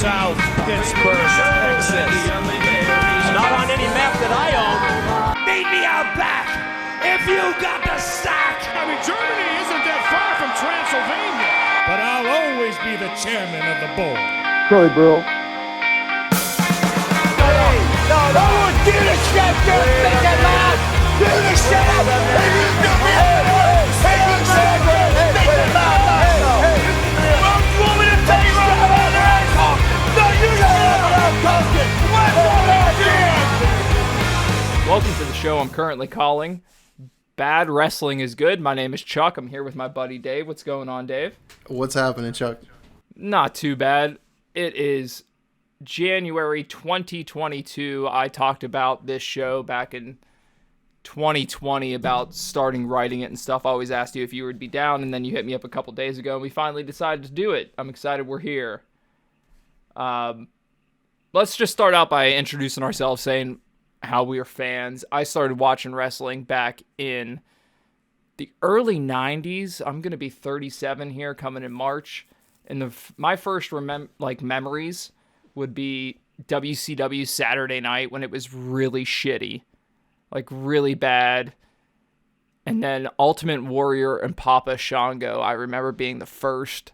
South Pittsburgh, Texas. Not on any map that I own. Meet me out back if you got the sack. I mean, Germany isn't that far from Transylvania. But I'll always be the chairman of the board. Curly Brill. No, do the shit, do the man. Do the shit. Welcome to the show I'm currently calling Bad Wrestling is Good. My name is Chuck. I'm here with my buddy Dave. What's going on, Dave? What's happening, Chuck? Not too bad. It is January 2022. I talked about this show back in 2020 about starting writing it and stuff. I always asked you if you would be down, and then you hit me up a couple days ago, and we finally decided to do it. I'm excited we're here. Let's just start out by introducing ourselves, saying how we are fans. I started watching wrestling back in the early 90s. I'm going to be 37 here coming in March. And my first memories would be WCW Saturday Night when it was really shitty. Like really bad. And then Ultimate Warrior and Papa Shango, I remember being the first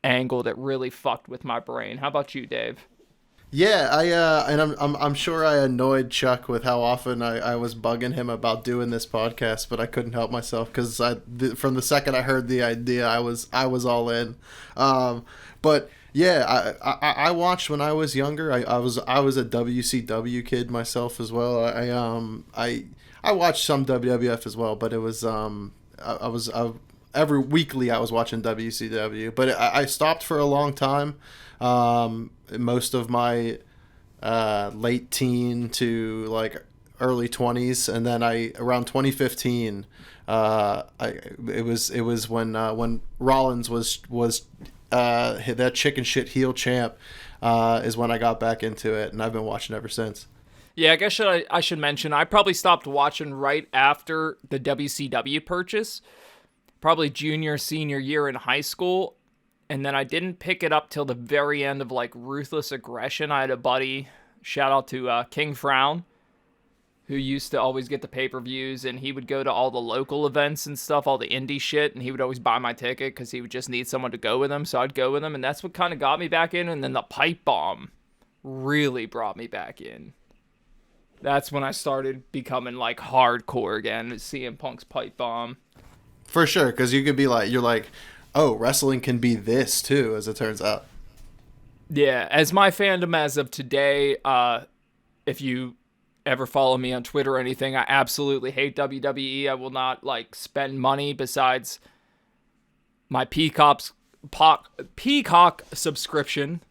angle that really fucked with my brain. How about you, Dave? Yeah, I'm sure I annoyed Chuck with how often I was bugging him about doing this podcast, but I couldn't help myself because from the second I heard the idea, I was all in. But yeah, I watched when I was younger. I was a WCW kid myself as well. I watched some WWF as well, but it was every weekly I was watching WCW, but I stopped for a long time. Most of my late teen to like early 20s, and then around 2015 it was when Rollins was that chicken shit heel champ, is when I got back into it, and I've been watching ever since. Yeah, I guess I should mention I probably stopped watching right after the WCW purchase, probably junior senior year in high school. And then I didn't pick it up till the very end of like Ruthless Aggression. I had a buddy, shout out to King Frown, who used to always get the pay-per-views, and he would go to all the local events and stuff, all the indie shit, and he would always buy my ticket because he would just need someone to go with him. So I'd go with him, and that's what kind of got me back in. And then the pipe bomb really brought me back in. That's when I started becoming like hardcore again, CM Punk's pipe bomb. For sure, because you could be like, you're like, oh, wrestling can be this too, as it turns out. Yeah, as my fandom as of today, if you ever follow me on Twitter or anything, I absolutely hate WWE. I will not like spend money besides my Peacock subscription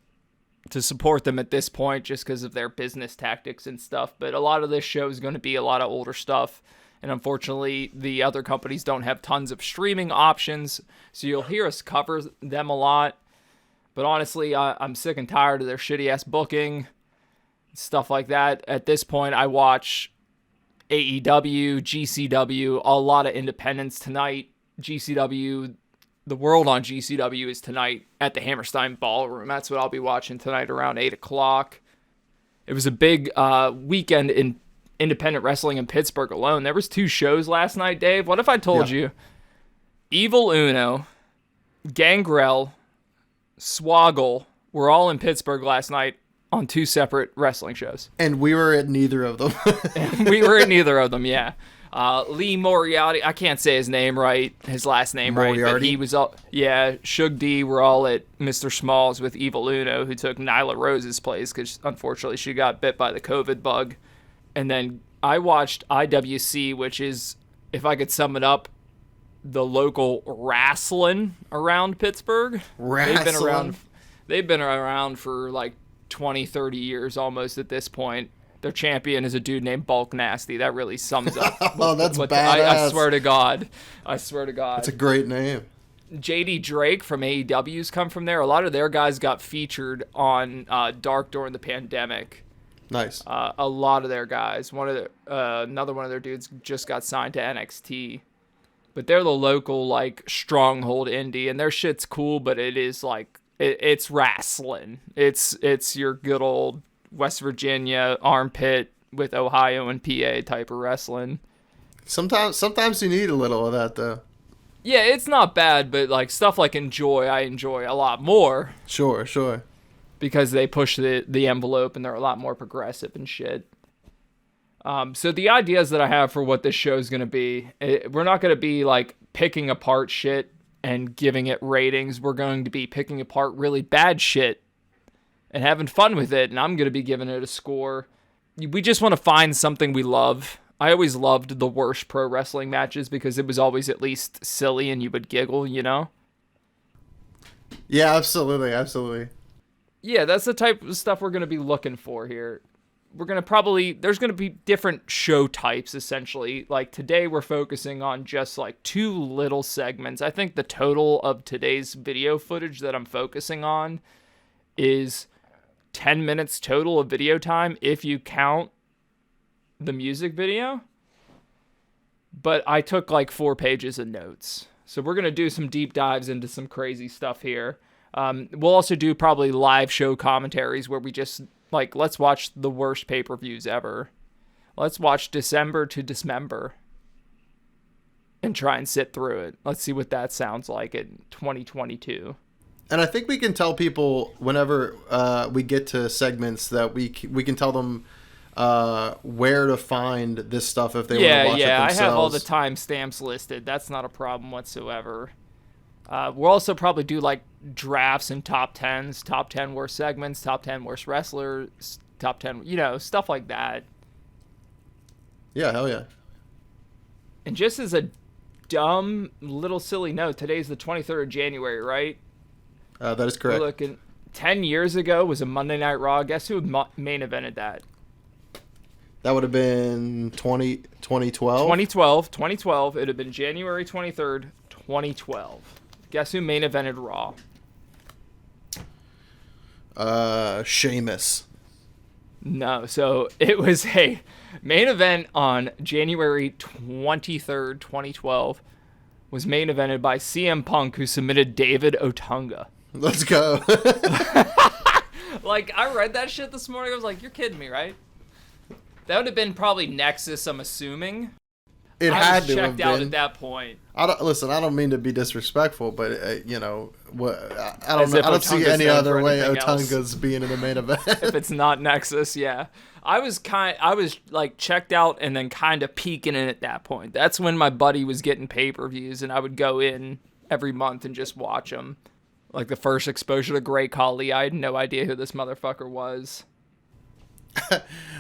to support them at this point, just because of their business tactics and stuff. But a lot of this show is going to be a lot of older stuff. And unfortunately, the other companies don't have tons of streaming options, so you'll hear us cover them a lot. But honestly, I'm sick and tired of their shitty-ass booking, stuff like that. At this point, I watch AEW, GCW, a lot of independents tonight. GCW, the World on GCW is tonight at the Hammerstein Ballroom. That's what I'll be watching tonight around 8 o'clock. It was a big weekend in independent wrestling in Pittsburgh alone. There was 2 shows last night, Dave. What if I told you Evil Uno, Gangrel, Swoggle were all in Pittsburgh last night on 2 separate wrestling shows? And we were at neither of them. We were at neither of them, yeah. Lee Moriarty, I can't say his name right, his last name Moriarty. right, but he was all, yeah, Shug D were all at Mr. Smalls with Evil Uno, who took Nyla Rose's place because unfortunately she got bit by the COVID bug. And then I watched IWC, which is, if I could sum it up, the local wrestling around Pittsburgh. They've been around for like 20, 30 years almost at this point. Their champion is a dude named Bulk Nasty. That really sums up. Oh, that's badass. I swear to God. That's a great name. JD Drake from AEW's come from there. A lot of their guys got featured on Dark during the pandemic. Nice. A lot of their guys. Another one of their dudes just got signed to NXT. But they're the local, like, stronghold indie, and their shit's cool, but it is, like, It's wrestling. It's your good old West Virginia armpit with Ohio and PA type of wrestling. Sometimes you need a little of that though. Yeah, it's not bad, but like stuff like I enjoy a lot more. Sure. Because they push the envelope and they're a lot more progressive and shit. So the ideas that I have for what this show is going to be, we're not going to be like picking apart shit and giving it ratings. We're going to be picking apart really bad shit and having fun with it. And I'm going to be giving it a score. We just want to find something we love. I always loved the worst pro wrestling matches because it was always at least silly and you would giggle, you know? Yeah, absolutely. Yeah, that's the type of stuff we're going to be looking for here. We're going to there's going to be different show types, essentially. Like, today we're focusing on just, like, 2 little segments. I think the total of today's video footage that I'm focusing on is 10 minutes total of video time, if you count the music video. But I took, like, 4 pages of notes. So we're going to do some deep dives into some crazy stuff here. We'll also do probably live show commentaries where we just... like, let's watch the worst pay-per-views ever. Let's watch December to Dismember. And try and sit through it. Let's see what that sounds like in 2022. And I think we can tell people whenever we get to segments that we can tell them where to find this stuff if they want to watch it themselves. I have all the timestamps listed. That's not a problem whatsoever. We'll also probably do like drafts and top 10s, top 10 worst segments, top 10 worst wrestlers, top 10, stuff like that. Yeah, hell yeah. And just as a dumb little silly note, today's the 23rd of January, right? That is correct. We're looking, 10 years ago was a Monday Night Raw. Guess who main evented that? That would have been 2012? 2012. It would have been January 23rd, 2012. Guess who main evented Raw? Sheamus. No, so it was a main event on January 23rd, 2012. Was main evented by CM Punk, who submitted David Otunga. Let's go. Like, I read that shit this morning. I was like, you're kidding me, right? That would have been probably Nexus, I'm assuming. It had to have checked out been. at that point. I don't mean to be disrespectful, but I don't see any other way Otunga's being in the main event. If it's not Nexus, yeah. I was like checked out and then kind of peeking in at that point. That's when my buddy was getting pay-per-views and I would go in every month and just watch them. Like the first exposure to Great Khali, I had no idea who this motherfucker was.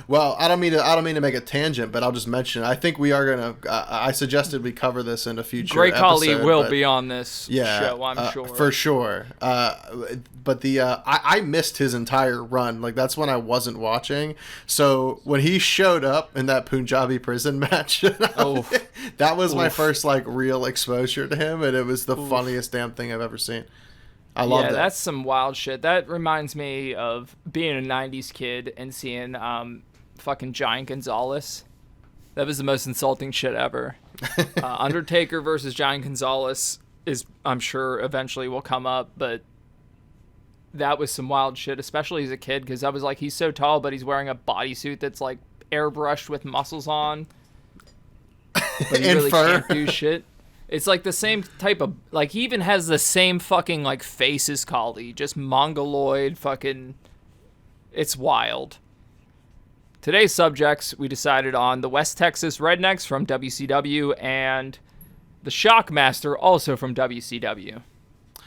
Well, I don't mean to make a tangent, but I'll just mention. I think we are gonna. I suggested we cover this in a future. Great Khali episode, will be on this show, I'm sure. For sure. But I missed his entire run. Like, that's when I wasn't watching. So when he showed up in that Punjabi prison match, that was my first like real exposure to him, and it was the funniest damn thing I've ever seen. I love that. That's some wild shit. That reminds me of being a 90s kid and seeing fucking Giant Gonzalez. That was the most insulting shit ever. Undertaker versus Giant Gonzalez is, I'm sure, eventually will come up, but that was some wild shit, especially as a kid, because I was like, he's so tall, but he's wearing a bodysuit that's like airbrushed with muscles on. But he really can't do shit. It's like the same type of, like, he even has the same fucking, like, face as Khali. Just mongoloid fucking, it's wild. Today's subjects, we decided on the West Texas Rednecks from WCW and the Shockmaster, also from WCW.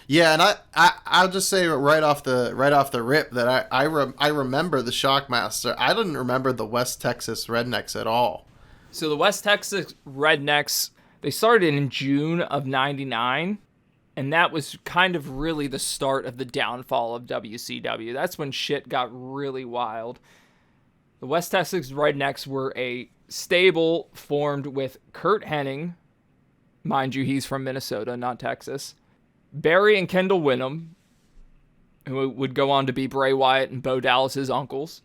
Yeah, and I'll just say right off the rip that I remember the Shockmaster. I didn't remember the West Texas Rednecks at all. So the West Texas Rednecks, they started in June of 99, and that was kind of really the start of the downfall of WCW. That's when shit got really wild. The West Texas Rednecks were a stable formed with Curt Hennig, mind you, he's from Minnesota, not Texas, Barry and Kendall Winham, who would go on to be Bray Wyatt and Bo Dallas's uncles,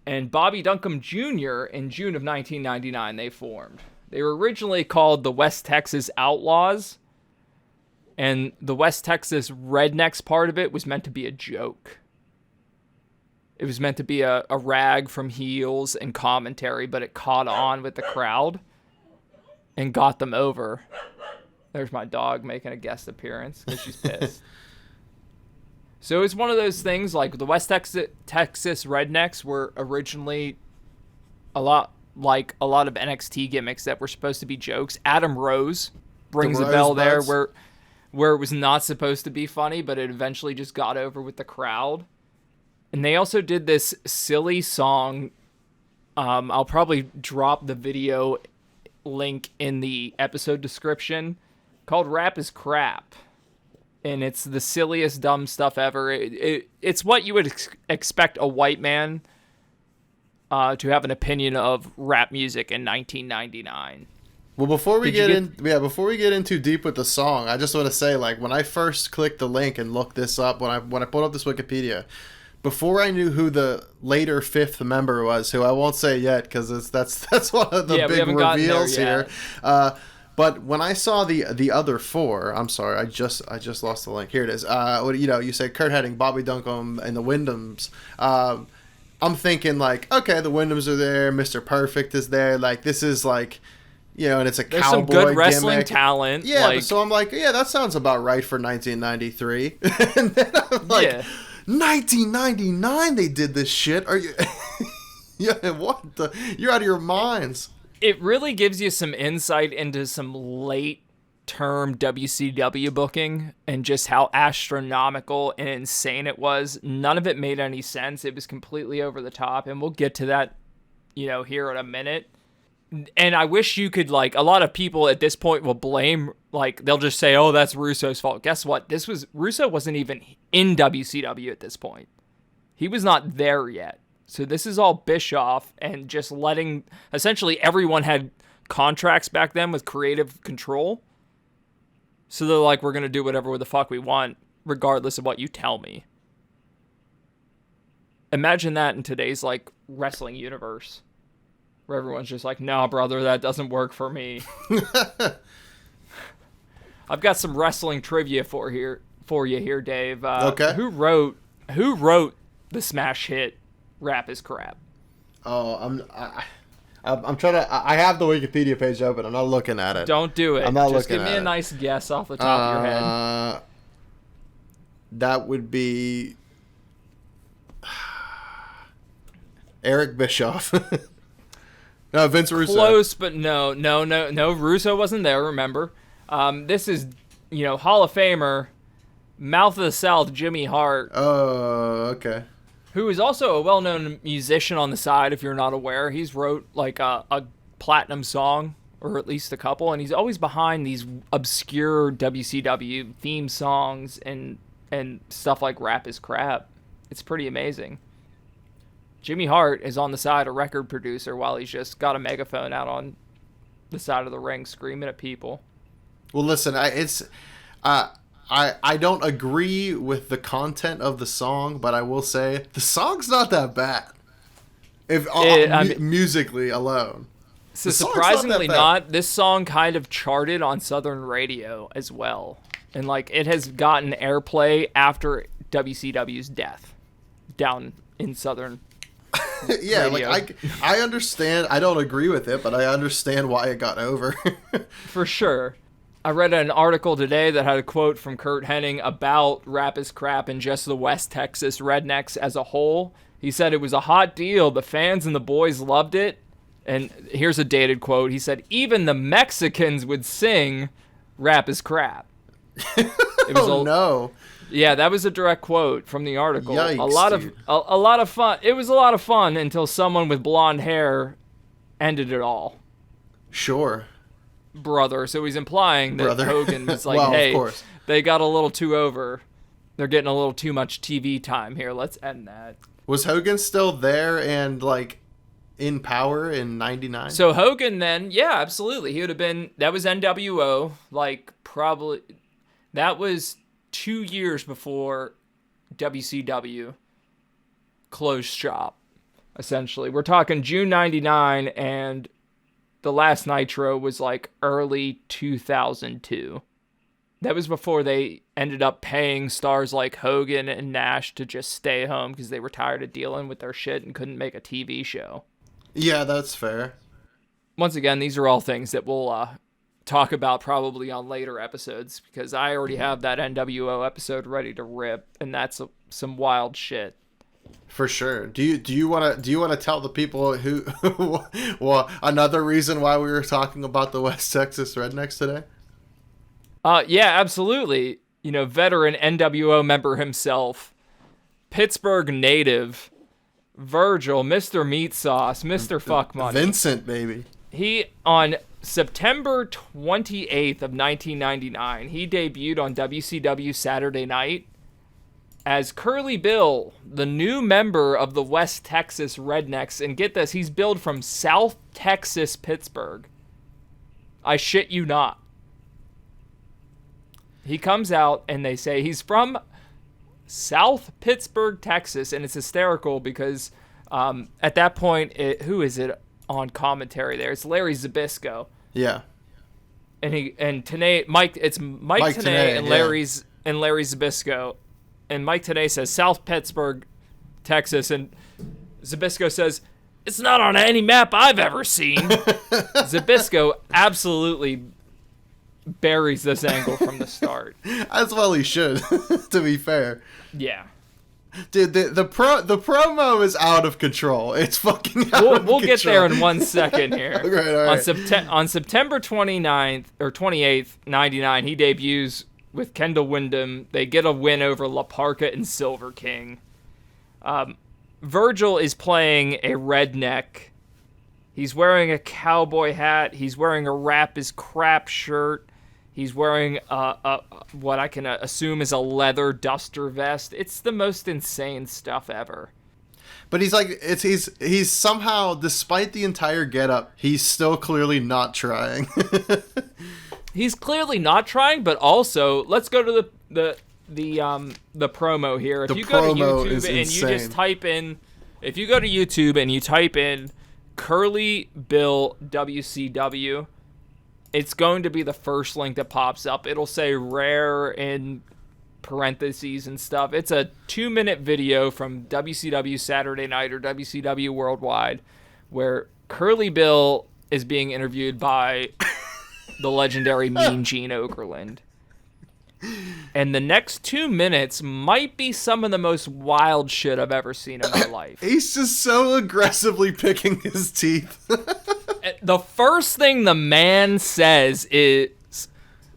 and Bobby Duncombe Jr. in June of 1999 they formed. They were originally called the West Texas Outlaws, And the West Texas Rednecks part of it was meant to be a joke. It was meant to be a rag from heels and commentary, but it caught on with the crowd and got them over. There's my dog making a guest appearance because she's pissed. So it's one of those things, like the West Texas Rednecks were originally a lot like a lot of NXT gimmicks that were supposed to be jokes. Adam Rose rings a bell there where it was not supposed to be funny, but it eventually just got over with the crowd. And they also did this silly song. I'll probably drop the video link in the episode description, called Rap is Crap. And it's the silliest, dumb stuff ever. It's what you would expect a white man to have an opinion of rap music in 1999. Well, before we get in too deep with the song, I just want to say, like, when I first clicked the link and looked this up, when I pulled up this Wikipedia, before I knew who the later fifth member was, who I won't say yet because that's one of the big reveals here. But when I saw the other four, I'm sorry, I just lost the link. Here it is. You say Curt Hennig, Bobby Duncombe, and the Wyndhams. I'm thinking like, okay, the Wyndhams are there, Mr. Perfect is there. Like, this is like, and it's a There's cowboy some good wrestling gimmick. talent. Yeah, so I'm like, yeah, that sounds about right for 1993. And then I'm like, yeah. 1999 they did this shit. Are you? Yeah, what the? You're out of your minds. It really gives you some insight into some late-term WCW booking and just how astronomical and insane it was. None of it made any sense. It was completely over the top, and we'll get to that, here in a minute. And I wish you could, like, a lot of people at this point will blame, like, they'll just say, oh, that's Russo's fault. Guess what? Russo wasn't even in WCW at this point. He was not there yet. So this is all Bischoff and just letting, essentially everyone had contracts back then with creative control. So they're like, we're going to do whatever the fuck we want, regardless of what you tell me. Imagine that in today's, like, wrestling universe. Where everyone's just like, nah, brother, that doesn't work for me. I've got some wrestling trivia for you here, Dave. Okay. Who wrote the smash hit Rap is Crap? Oh, I'm trying to. I have the Wikipedia page open. I'm not looking at it. Don't do it. I'm not Just looking give me a nice guess off the top of your head. That would be Eric Bischoff. No, Vince Russo. Close, but no. Russo wasn't there, remember. This is, Hall of Famer, Mouth of the South, Jimmy Hart. Oh, okay. Who is also a well-known musician on the side, if you're not aware. He's wrote, like, a platinum song, or at least a couple, and he's always behind these obscure WCW theme songs and stuff like Rap is Crap. It's pretty amazing. Jimmy Hart is on the side a record producer while he's just got a megaphone out on the side of the ring screaming at people. Well, listen, I don't agree with the content of the song, but I will say the song's not that bad. Musically alone. So surprisingly not, this song kind of charted on Southern radio as well. And like it has gotten airplay after WCW's death down in Southern yeah, radio. like I understand. I don't agree with it, but I understand why it got over. For sure. I read an article today that had a quote from Curt Hennig about Rap is Crap and just the West Texas Rednecks as a whole. He said it was a hot deal. The fans and the boys loved it. And here's a dated quote. He said, even the Mexicans would sing Rap is Crap. No. Yeah, that was a direct quote from the article. Yikes, a lot of fun. It was a lot of fun until someone with blonde hair ended it all. Sure. Brother. So he's implying that Hogan was like, well, hey, of course. They got a little too over. They're getting a little too much TV time here. Let's end that. Was Hogan still there and like in power in 99? So Hogan then, yeah, absolutely. He would have been, that was NWO, like probably, that was 2 years before WCW closed shop, essentially. We're talking June 99, and the last Nitro was like early 2002. That was before they ended up paying stars like Hogan and Nash to just stay home because they were tired of dealing with their shit and couldn't make a TV show. Yeah, that's fair. Once again, these are all things that we'll talk about probably on later episodes because I already have that NWO episode ready to rip, and that's some wild shit. For sure. Do you want to tell the people who well, another reason why we were talking about the West Texas Rednecks today? Yeah, absolutely. You know, veteran NWO member himself, Pittsburgh native, Virgil, Mr. Meat Sauce, Mr. Fuck Money. Vincent, baby. He, on September 28th of 1999, he debuted on WCW Saturday Night as Curly Bill, the new member of the West Texas Rednecks. And get this, he's billed from South Texas, Pittsburgh. I shit you not. He comes out and they say he's from South Pittsburgh, Texas, and it's hysterical because at that point, who is it on commentary there? It's Larry Zbyszko. Yeah. And Mike Tenay and Larry Zbyszko. And Mike Tenay says South Pittsburgh, Texas, and Zbyszko says it's not on any map I've ever seen. Zbyszko absolutely buries this angle from the start. As well he should, to be fair. Yeah. Dude, the promo is out of control. It's fucking out of control. We'll get there in 1 second here. Okay, all right. On September 29th or 28th, 99, he debuts with Kendall Windham. They get a win over La Parka and Silver King. Virgil is playing a redneck. He's wearing a cowboy hat. He's wearing a Rap is Crap shirt. He's wearing what I can assume is a leather duster vest. It's the most insane stuff ever. But he's somehow, despite the entire getup, he's still clearly not trying. He's clearly not trying, but also let's go to the promo here. If you go to YouTube and you just type in, if you go to YouTube and you type in Curly Bill WCW, it's going to be the first link that pops up. It'll say rare in parentheses and stuff. It's a 2-minute video from WCW Saturday Night or WCW Worldwide where Curly Bill is being interviewed by the legendary Mean Gene Okerlund. And the next 2 minutes might be some of the most wild shit I've ever seen in my life. He's just so aggressively picking his teeth. The first thing the man says is,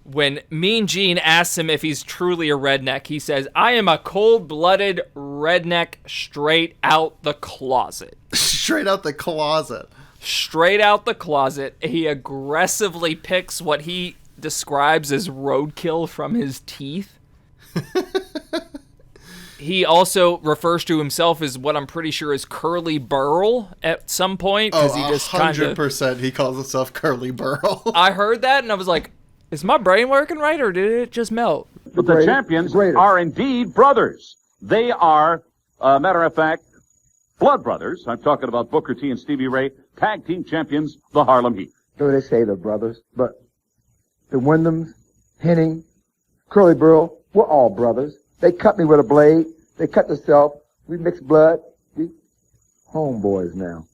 when Mean Gene asks him if he's truly a redneck, he says, "I am a cold-blooded redneck straight out the closet." Straight out the closet. Straight out the closet. He aggressively picks what he describes as roadkill from his teeth. He also refers to himself as what I'm pretty sure is Curly Burl at some point. Oh, he just 100% he calls himself Curly Burl. I heard that and I was like, is my brain working right or did it just melt? But the champions are indeed brothers. They are, matter of fact, blood brothers. I'm talking about Booker T and Stevie Ray, tag team champions, the Harlem Heat. So they say they're brothers, but the Wyndhams, Hennig, Curly Burl, we're all brothers. They cut me with a blade. They cut themselves. We mix blood. We homeboys now.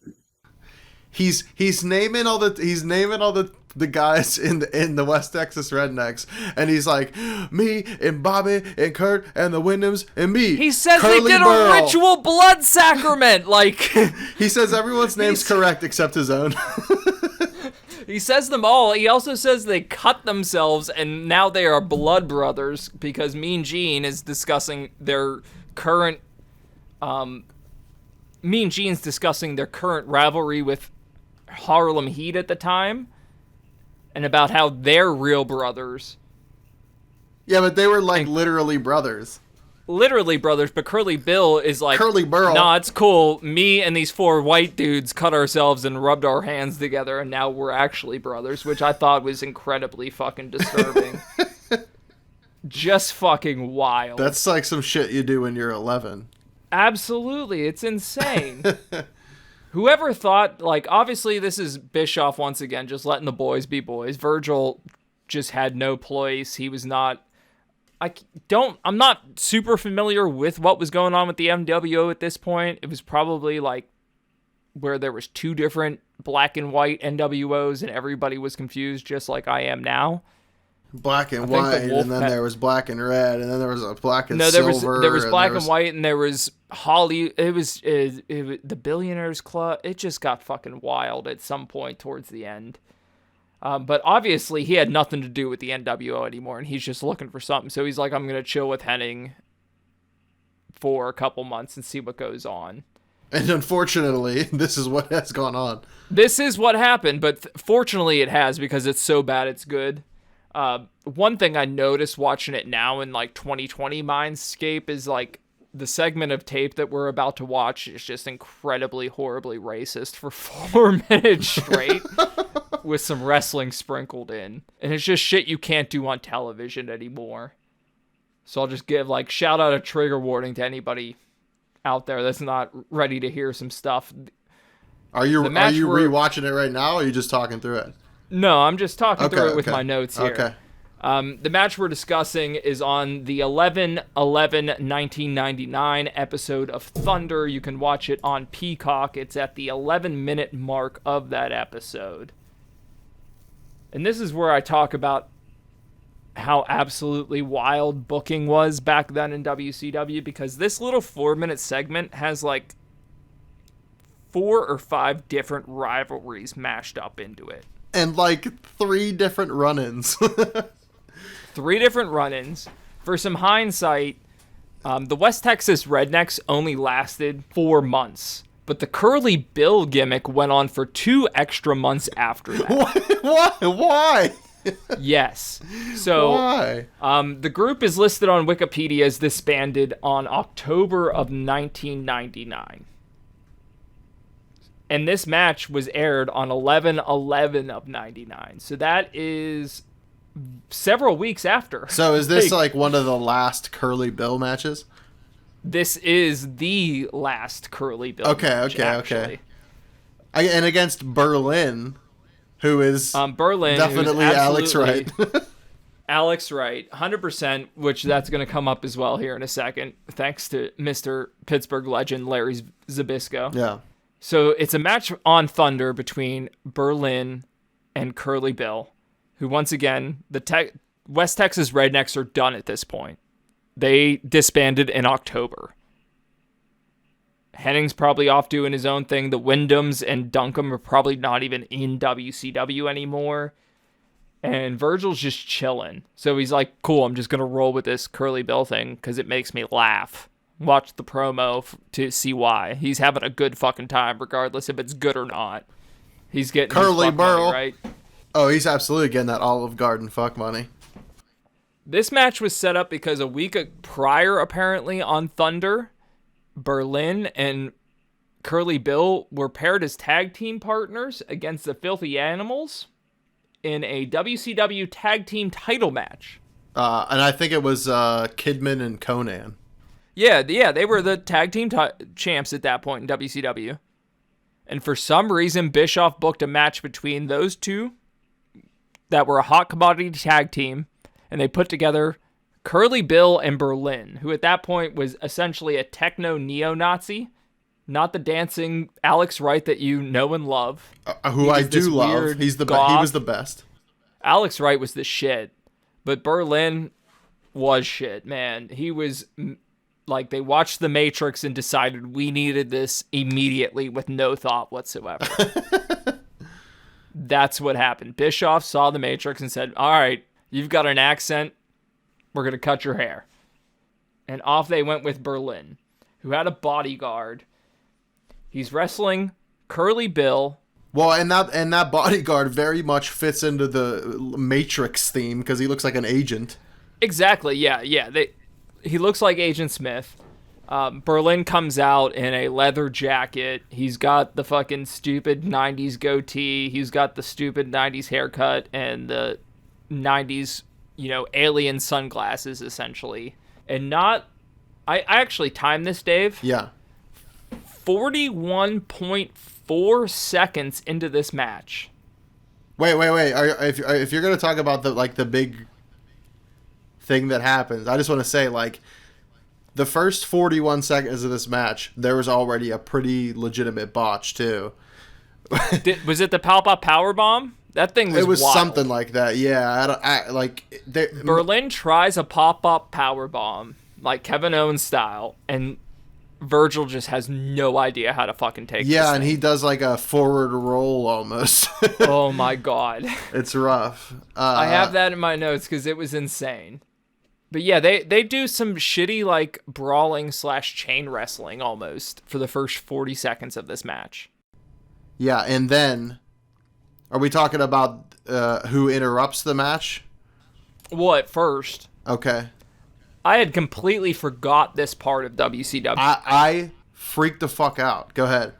He's naming all the guys in the West Texas Rednecks, and he's like, me and Bobby and Curt and the Wyndhams and me. He says Curly they did Burl. a ritual blood sacrament. Like he says everyone's name's correct except his own. He says them all. He also says they cut themselves and now they are blood brothers because Mean Gene is discussing their current Mean Gene's discussing their current rivalry with Harlem Heat at the time and about how they're real brothers. Yeah, but they were like literally brothers. Literally brothers, but Curly Bill is like, Curly Burl. Nah, it's cool. Me and these 4 white dudes cut ourselves and rubbed our hands together, and now we're actually brothers, which I thought was incredibly fucking disturbing. Just fucking wild. That's like some shit you do when you're 11. Absolutely, it's insane. Whoever thought, like, obviously this is Bischoff once again, just letting the boys be boys. Virgil just had no place. He was not... I'm not super familiar with what was going on with the MWO at this point. It was probably like where there was 2 different black and white NWOs and everybody was confused just like I am now. Black and white, and then there was black and red, and then there was a black and silver. There was black and white, and there was Holly. It was the Billionaires Club. It just got fucking wild at some point towards the end. But obviously, he had nothing to do with the NWO anymore, and he's just looking for something. So he's like, I'm going to chill with Hennig for a couple months and see what goes on. And unfortunately, this is what has gone on. This is what happened, but fortunately it has, because it's so bad it's good. One thing I noticed watching it now in like 2020 Mindscape is like the segment of tape that we're about to watch is just incredibly horribly racist for 4 minutes straight with some wrestling sprinkled in. And it's just shit you can't do on television anymore. So I'll just give like shout out a trigger warning to anybody out there that's not ready to hear some stuff. Are you rewatching it right now, or are you just talking through it? No, I'm just talking through it with my notes here. Okay. The match we're discussing is on the 11/11/1999 episode of Thunder. You can watch it on Peacock. It's at the 11-minute mark of that episode. And this is where I talk about how absolutely wild booking was back then in WCW, because this little 4-minute segment has like 4 or 5 different rivalries mashed up into it. And like 3 different run-ins. 3 different run-ins. For some hindsight, the West Texas Rednecks only lasted 4 months. But the Curly Bill gimmick went on for 2 extra months after that. Why? Yes. So, why? The group is listed on Wikipedia as disbanded on October of 1999. And this match was aired on 11/11 of 99. So that is several weeks after. So is this like one of the last Curly Bill matches? This is the last Curly Bill match, actually. And against Berlin, who is Berlin, definitely Alex Wright. Alex Wright, 100%, which that's going to come up as well here in a second, thanks to Mr. Pittsburgh legend Larry Zbyszko. Yeah. So it's a match on Thunder between Berlin and Curly Bill, who once again, the West Texas Rednecks are done at this point. They disbanded in October. Hennig's probably off doing his own thing. The Wyndhams and Duncombe are probably not even in WCW anymore. And Virgil's just chilling. So he's like, cool, I'm just going to roll with this Curly Bill thing because it makes me laugh. Watch the promo to see why. He's having a good fucking time, regardless if it's good or not. He's getting Curly Burl, money, right? Oh, he's absolutely getting that Olive Garden fuck money. This match was set up because a week prior, apparently, on Thunder, Berlin and Curly Bill were paired as tag team partners against the Filthy Animals in a WCW tag team title match. And I think it was Kidman and Conan. Yeah, they were the tag team champs at that point in WCW. And for some reason, Bischoff booked a match between those two that were a hot commodity tag team, and they put together Curly Bill and Berlin, who at that point was essentially a techno neo-Nazi, not the dancing Alex Wright that you know and love. Who I do love. He was the best. Alex Wright was the shit, but Berlin was shit, man. He was... Like, they watched The Matrix and decided we needed this immediately with no thought whatsoever. That's what happened. Bischoff saw The Matrix and said, all right, you've got an accent. We're going to cut your hair. And off they went with Berlin, who had a bodyguard. He's wrestling Curly Bill. Well, and that bodyguard very much fits into the Matrix theme because he looks like an agent. Exactly, yeah. He looks like Agent Smith. Berlin comes out in a leather jacket. He's got the fucking stupid 90s goatee. He's got the stupid 90s haircut and the 90s, alien sunglasses, essentially. And I actually timed this, Dave. Yeah. 41.4 seconds into this match, Wait. If you're gonna talk about the big thing that happens, I just want to say, like, the first 41 seconds of this match, there was already a pretty legitimate botch too. Was it the Pop-Up Powerbomb? That thing was It was wild. something like that. Yeah, Berlin tries a pop-up powerbomb, like Kevin Owens style, and Virgil just has no idea how to fucking take this and thing. he does like a forward roll almost. Oh my god. It's rough. I have that in my notes because it was insane. But yeah, they do some shitty like brawling / chain wrestling almost for the first 40 seconds of this match. Yeah, and then, are we talking about who interrupts the match? Well, at first. Okay. I had completely forgot this part of WCW. I freaked the fuck out. Go ahead.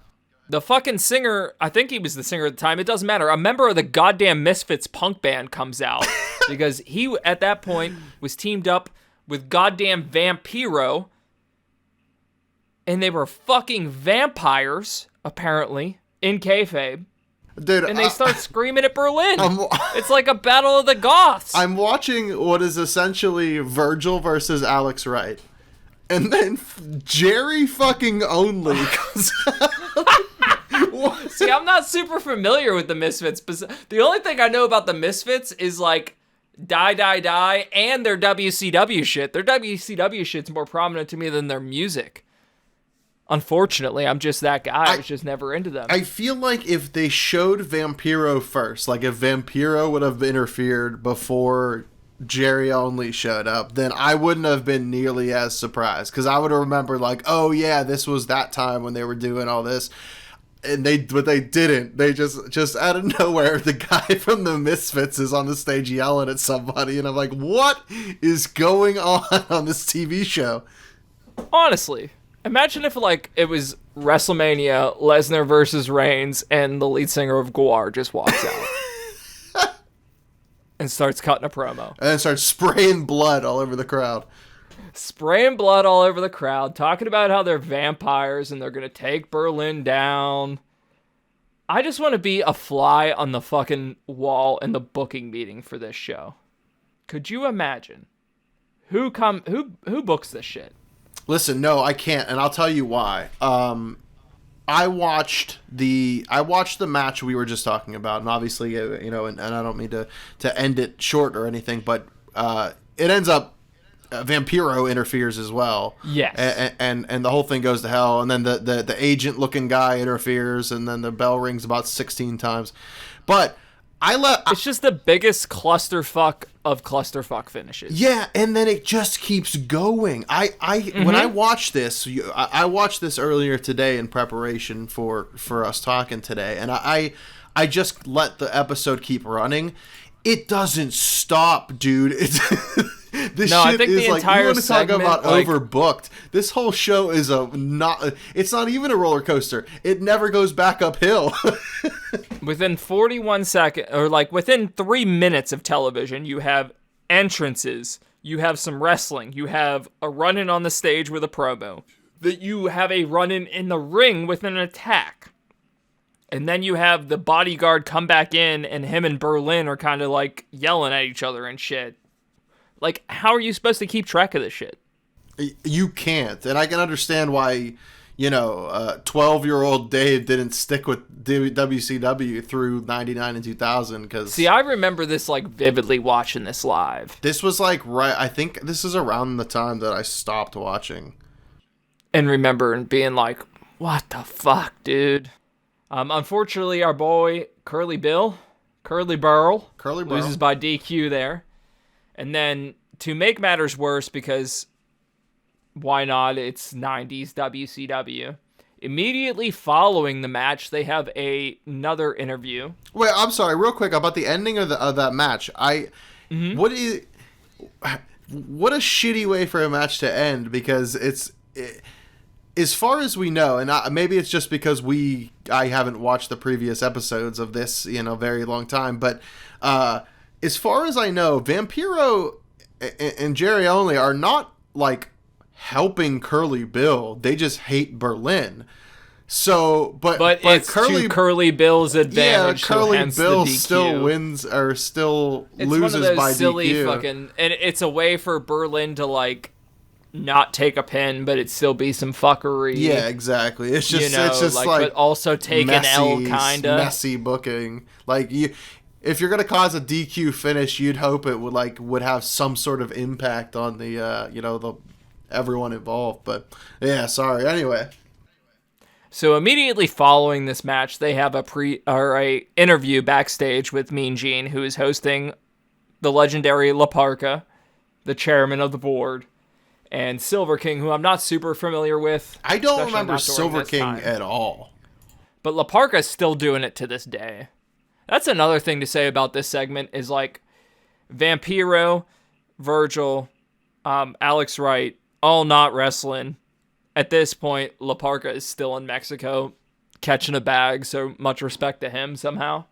The fucking singer, I think he was the singer at the time, it doesn't matter. A member of the goddamn Misfits punk band comes out because he, at that point, was teamed up with goddamn Vampiro, and they were fucking vampires, apparently, in kayfabe. Dude, And they start screaming at Berlin. I'm- It's like a battle of the Goths. I'm watching what is essentially Virgil versus Alex Wright. And then Jerry fucking Only comes out. See, I'm not super familiar with the Misfits, but the only thing I know about the Misfits is like Die, and their WCW shit. Their WCW shit's more prominent to me than their music. Unfortunately, I'm just that guy. I was just never into them. I feel like if they showed Vampiro first, like if Vampiro would have interfered before Jerry Only showed up, then I wouldn't have been nearly as surprised. Because I would remember like, oh yeah, this was that time when they were doing all this. But they didn't. They just out of nowhere, the guy from the Misfits is on the stage yelling at somebody, and I'm like, what is going on this TV show? Honestly, imagine if like it was WrestleMania, Lesnar versus Reigns, and the lead singer of Gwar just walks out and starts cutting a promo. And then starts spraying blood all over the crowd. Spraying blood all over the crowd, talking about how they're vampires and they're going to take Berlin down. I just want to be a fly on the fucking wall in the booking meeting for this show. Could you imagine? Who books this shit? Listen, no, I can't, and I'll tell you why. I watched the match we were just talking about, and obviously, and I don't mean to end it short or anything, but it ends up Vampiro interferes as well. Yes. And the whole thing goes to hell, and then the agent looking guy interferes, and then the bell rings about 16 times. But it's just the biggest clusterfuck of clusterfuck finishes. Yeah, and then it just keeps going. When I watched this, I watched this earlier today in preparation for us talking today, and I just let the episode keep running. It doesn't stop, dude. This no, shit I think is the like, entire you want to talk segment, about like, overbooked. This whole show is it's not even a roller coaster. It never goes back uphill. Within 41 seconds, or like within 3 minutes of television, you have entrances, you have some wrestling, you have a run-in on the stage with a promo, that you have a run-in in the ring with an attack. And then you have the bodyguard come back in, and him and Berlin are kind of like yelling at each other and shit. Like, how are you supposed to keep track of this shit? You can't. And I can understand why, 12-year-old Dave didn't stick with WCW through 99 and 2000. Cause see, I remember this, like, vividly watching this live. This was, like, I think this is around the time that I stopped watching. And remember and being like, what the fuck, dude? Unfortunately, our boy, Curly Burl, loses by DQ there. And then, to make matters worse, because why not, it's 90s WCW, immediately following the match, they have another interview. Wait, I'm sorry, real quick, about the ending of that match. What a shitty way for a match to end, because as far as we know, and maybe it's just because I haven't watched the previous episodes of this in a very long time, but as far as I know, Vampiro and Jerry Only are not like helping Curly Bill. They just hate Berlin. So, but it's Curly to Curly Bill's advantage. Yeah, Curly hence Bill the DQ. still wins or still It's loses one of those by silly DQ. fucking, and it's a way for Berlin to like not take a pin, but it still be some fuckery. Yeah, exactly. It's just it's just like but also take messy, an L, kinda messy booking. Like if you're gonna cause a DQ finish, you'd hope it would have some sort of impact on the the everyone involved. But yeah, sorry. Anyway. So immediately following this match, they have a interview backstage with Mean Gene, who is hosting the legendary La Parka, the chairman of the board, and Silver King, who I'm not super familiar with. I don't remember Silver King at all. But La Parka is still doing it to this day. That's another thing to say about this segment is like Vampiro, Virgil, Alex Wright, all not wrestling. At this point, La Parka is still in Mexico catching a bag, so much respect to him somehow.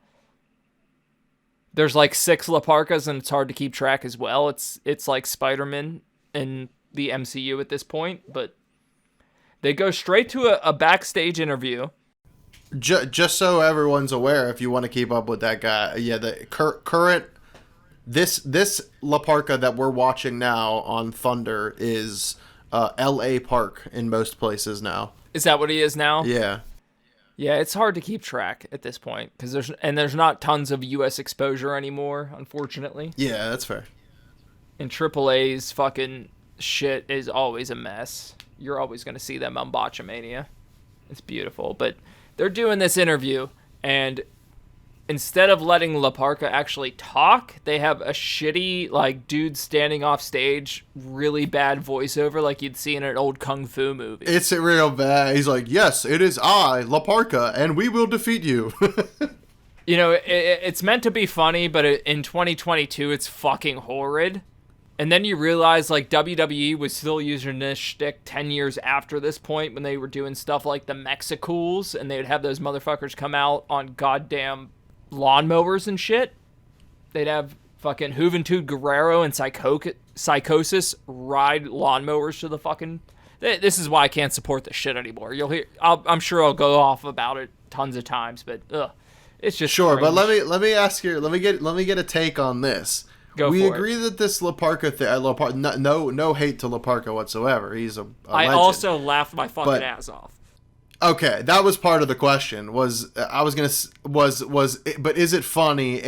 There's like 6 La Parkas, and it's hard to keep track as well. It's like Spider-Man in the MCU at this point, but they go straight to a backstage interview. Just so everyone's aware, if you want to keep up with that guy, the current this La Parka that we're watching now on Thunder is L.A. Park in most places now. Is that what he is now? Yeah. Yeah, it's hard to keep track at this point because there's not tons of U.S. exposure anymore, unfortunately. Yeah, that's fair. And AAA's fucking shit is always a mess. You're always going to see them on Botchamania. It's beautiful, but they're doing this interview, and instead of letting La Parka actually talk, they have a shitty, like, dude standing off stage, really bad voiceover like you'd see in an old kung fu movie. It's real bad. He's like, yes, it is I, La Parka, and we will defeat you. It's meant to be funny, but in 2022, it's fucking horrid. And then you realize, like, WWE was still using this shtick 10 years after this point when they were doing stuff like the Mexicools, and they would have those motherfuckers come out on goddamn lawnmowers and shit. They'd have fucking Juventud Guerrero and Psychosis ride lawnmowers to the fucking... This is why I can't support this shit anymore. You'll hear... I'm sure I'll go off about it tons of times, but it's just sure. cringe. But let me ask you. Let me get a take on this. We agree that this La Parka thing, no hate to La Parka whatsoever. He's a I legend. also laughed my fucking ass off. Okay, that was part of the question. But is it funny?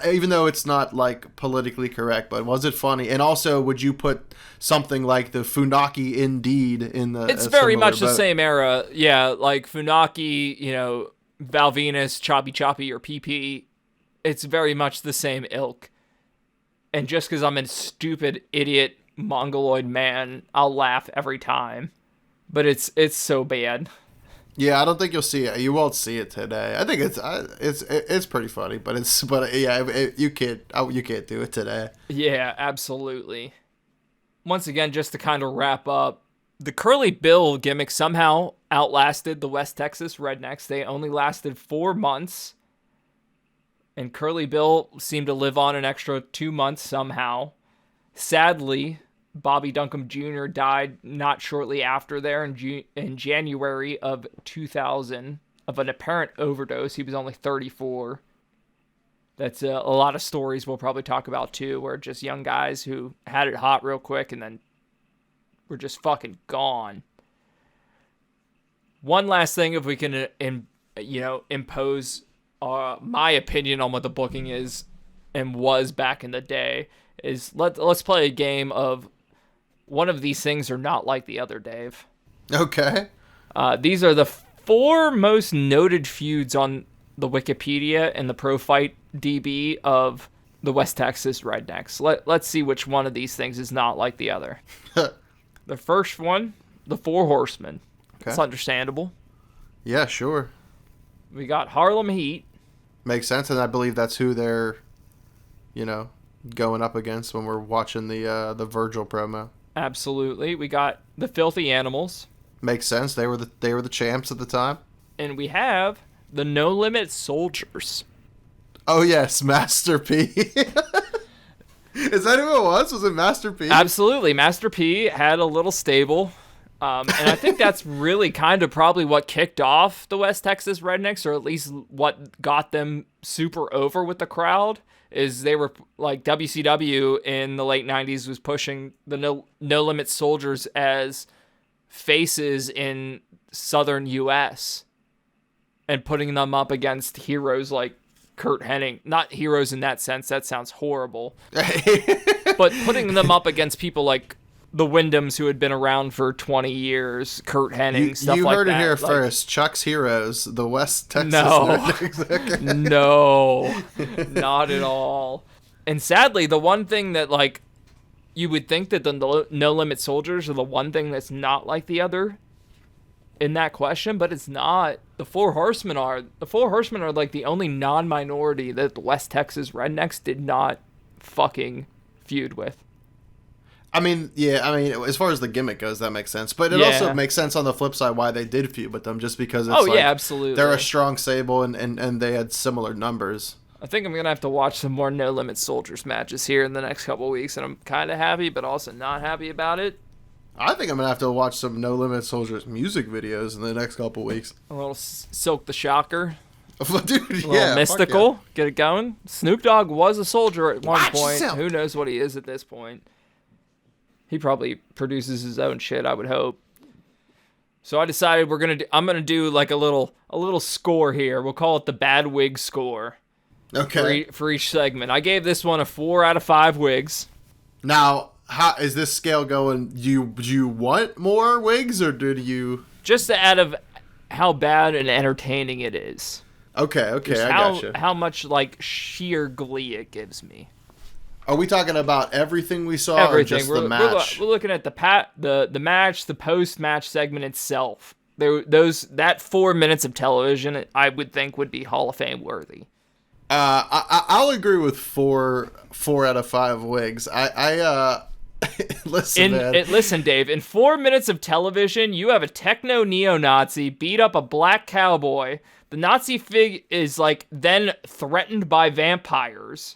Even though it's not like politically correct, but was it funny? And also, would you put something like the Funaki Indeed in the? It's very much the same era. Yeah, like Funaki, Val Venus, Choppy Choppy, or PP. It's very much the same ilk. And just because I'm a stupid idiot mongoloid man, I'll laugh every time. But it's so bad. Yeah, I don't think you'll see it. You won't see it today. I think it's pretty funny, but you can't do it today. Yeah, absolutely. Once again, just to kind of wrap up, the Curly Bill gimmick somehow outlasted the West Texas Rednecks. They only lasted 4 months. And Curly Bill seemed to live on an extra 2 months somehow. Sadly, Bobby Duncombe Jr. died not shortly after there in January of 2000 of an apparent overdose. He was only 34. That's a lot of stories we'll probably talk about too, where just young guys who had it hot real quick and then were just fucking gone. One last thing, if we can, impose my opinion on what the booking is and was back in the day, is let's play a game of one of these things are not like the other, Dave. Okay. These are the 4 most noted feuds on the Wikipedia and the Pro Fight DB of the West Texas Rednecks. Let's see which one of these things is not like the other. The first one, the 4 Horsemen. Okay. It's understandable. Yeah, sure. We got Harlem Heat. Makes sense, and I believe that's who they're, going up against when we're watching the Virgil promo. Absolutely. We got the Filthy Animals. Makes sense. They were the champs at the time. And we have the No Limit Soldiers. Oh yes, Master P. Is that who it was? Was it Master P? Absolutely. Master P had a little stable. And I think that's really kind of probably what kicked off the West Texas Rednecks, or at least what got them super over with the crowd, is they were like WCW in the late 90s was pushing the No Limit Soldiers as faces in Southern U.S. and putting them up against heroes like Curt Hennig. Not heroes in that sense. That sounds horrible. But putting them up against people like the Wyndhams, who had been around for 20 years, Curt Hennig, stuff like that. You heard it here first. Chuck's Heroes, the West Texas Rednecks. No, not at all. And sadly, the one thing that, like, you would think that the No Limit Soldiers are the one thing that's not like the other in that question, but it's not. The Four Horsemen are. The Four Horsemen are, like, the only non-minority that the West Texas Rednecks did not fucking feud with. I mean, as far as the gimmick goes, that makes sense. But it also makes sense on the flip side why they did feud with them, just because it's absolutely. They're a strong stable and they had similar numbers. I think I'm going to have to watch some more No Limit Soldiers matches here in the next couple of weeks, and I'm kind of happy, but also not happy about it. I think I'm going to have to watch some No Limit Soldiers music videos in the next couple of weeks. A little Silk the Shocker. Dude, a little mystical. Yeah. Get it going. Snoop Dogg was a soldier at one point. Yourself. Who knows what he is at this point? He probably produces his own shit, I would hope. So I decided I'm gonna do like a little score here. We'll call it the Bad Wig score. Okay. For each segment, I gave this one a 4 out of 5 wigs. Now, how is this scale going? Do you want more wigs, or do you just out of how bad and entertaining it is? Okay, I gotcha. How much like sheer glee it gives me. Are we talking about everything we saw, everything. or just the match? We're looking at the match, the post-match segment itself. That 4 minutes of television, I would think, would be Hall of Fame worthy. I'll agree with 4 out of 5 wigs. Listen, man. Listen, Dave. In 4 minutes of television, you have a techno neo-Nazi beat up a black cowboy. The Nazi fig is like then threatened by vampires.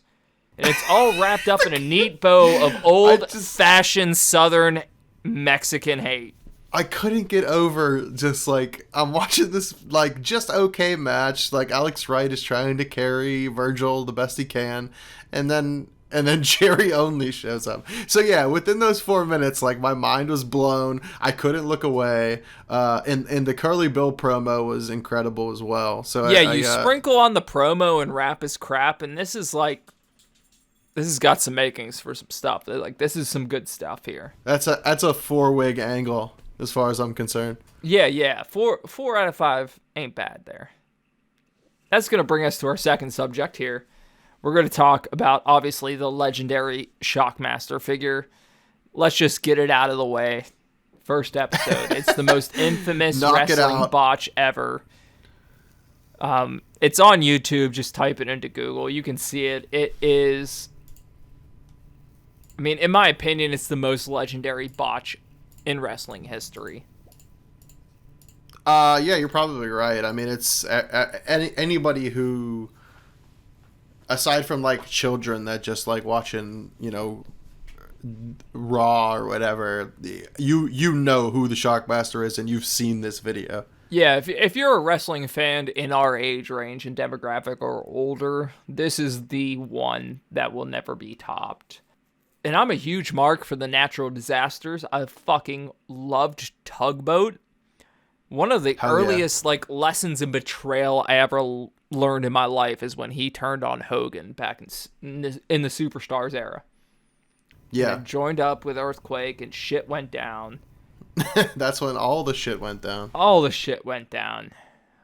And it's all wrapped up in a neat bow of old-fashioned Southern Mexican hate. I couldn't get over just, like, I'm watching this, like, just okay match. Like, Alex Wright is trying to carry Virgil the best he can. And then Jerry Only shows up. So, yeah, within those 4 minutes, like, my mind was blown. I couldn't look away. And the Curly Bill promo was incredible as well. So yeah, you sprinkle on the promo and rap is crap. And this is, like... This has got some makings for some stuff. Like, this is some good stuff here. That's a 4-wig angle, as far as I'm concerned. Yeah. 4 out of 5 ain't bad there. That's going to bring us to our second subject here. We're going to talk about, obviously, the legendary Shockmaster figure. Let's just get it out of the way. First episode. It's the most infamous wrestling botch ever. It's on YouTube. Just type it into Google. You can see it. It is... I mean, in my opinion, it's the most legendary botch in wrestling history. Yeah, you're probably right. I mean, it's anybody who, aside from like children that just like watching, Raw or whatever, you know who the Shockmaster is, and you've seen this video. Yeah, if you're a wrestling fan in our age range and demographic or older, this is the one that will never be topped. And I'm a huge mark for the natural disasters. I fucking loved Tugboat. One of the earliest lessons in betrayal I ever learned in my life is when he turned on Hogan back in the Superstars era. Yeah. And joined up with Earthquake and shit went down. That's when all the shit went down. All the shit went down.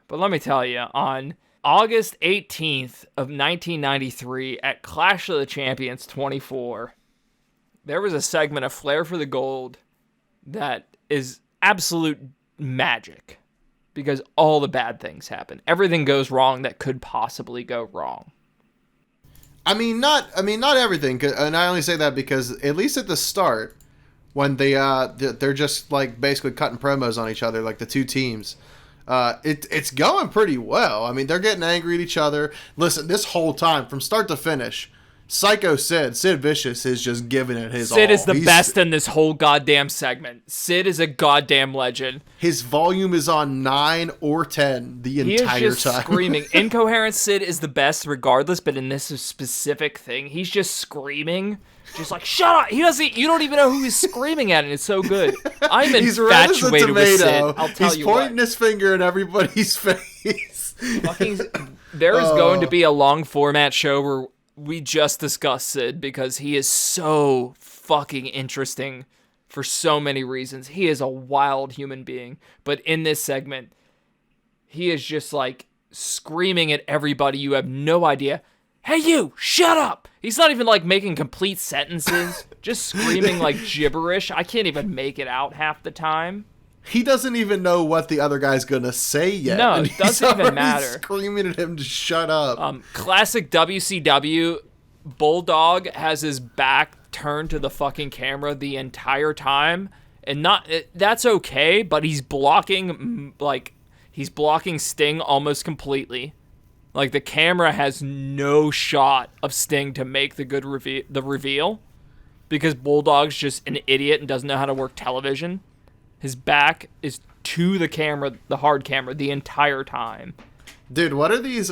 But let me tell you, on August 18th of 1993 at Clash of the Champions 24, there was a segment of Flair for the Gold that is absolute magic because all the bad things happen. Everything goes wrong that could possibly go wrong. I mean, not everything, and I only say that because at least at the start, when they're just like basically cutting promos on each other, like the two teams, it's going pretty well. I mean, they're getting angry at each other. Listen, this whole time from start to finish, Psycho Sid Vicious is just giving it his all. Sid is the best in this whole goddamn segment. Sid is a goddamn legend. His volume is on 9 or 10 the entire time. He is just screaming. Incoherent Sid is the best regardless, but in this specific thing, he's just screaming. Just like, shut up! You don't even know who he's screaming at, and it's so good. I'm infatuated with Sid. I'll tell you what. He's pointing his finger at everybody's face. There is going to be a long format show where we just discuss Sid because he is so fucking interesting for so many reasons. He is a wild human being. But in this segment, he is just like screaming at everybody. You have no idea. Hey, you, shut up. He's not even like making complete sentences, just screaming like gibberish. I can't even make it out half the time. He doesn't even know what the other guy's gonna say yet. No, it doesn't even matter. Screaming at him to shut up. Classic WCW. Bulldog has his back turned to the fucking camera the entire time, and that's okay. But he's blocking Sting almost completely. Like the camera has no shot of Sting to make the reveal, because Bulldog's just an idiot and doesn't know how to work television. His back is to the camera, the hard camera, the entire time. Dude, what are these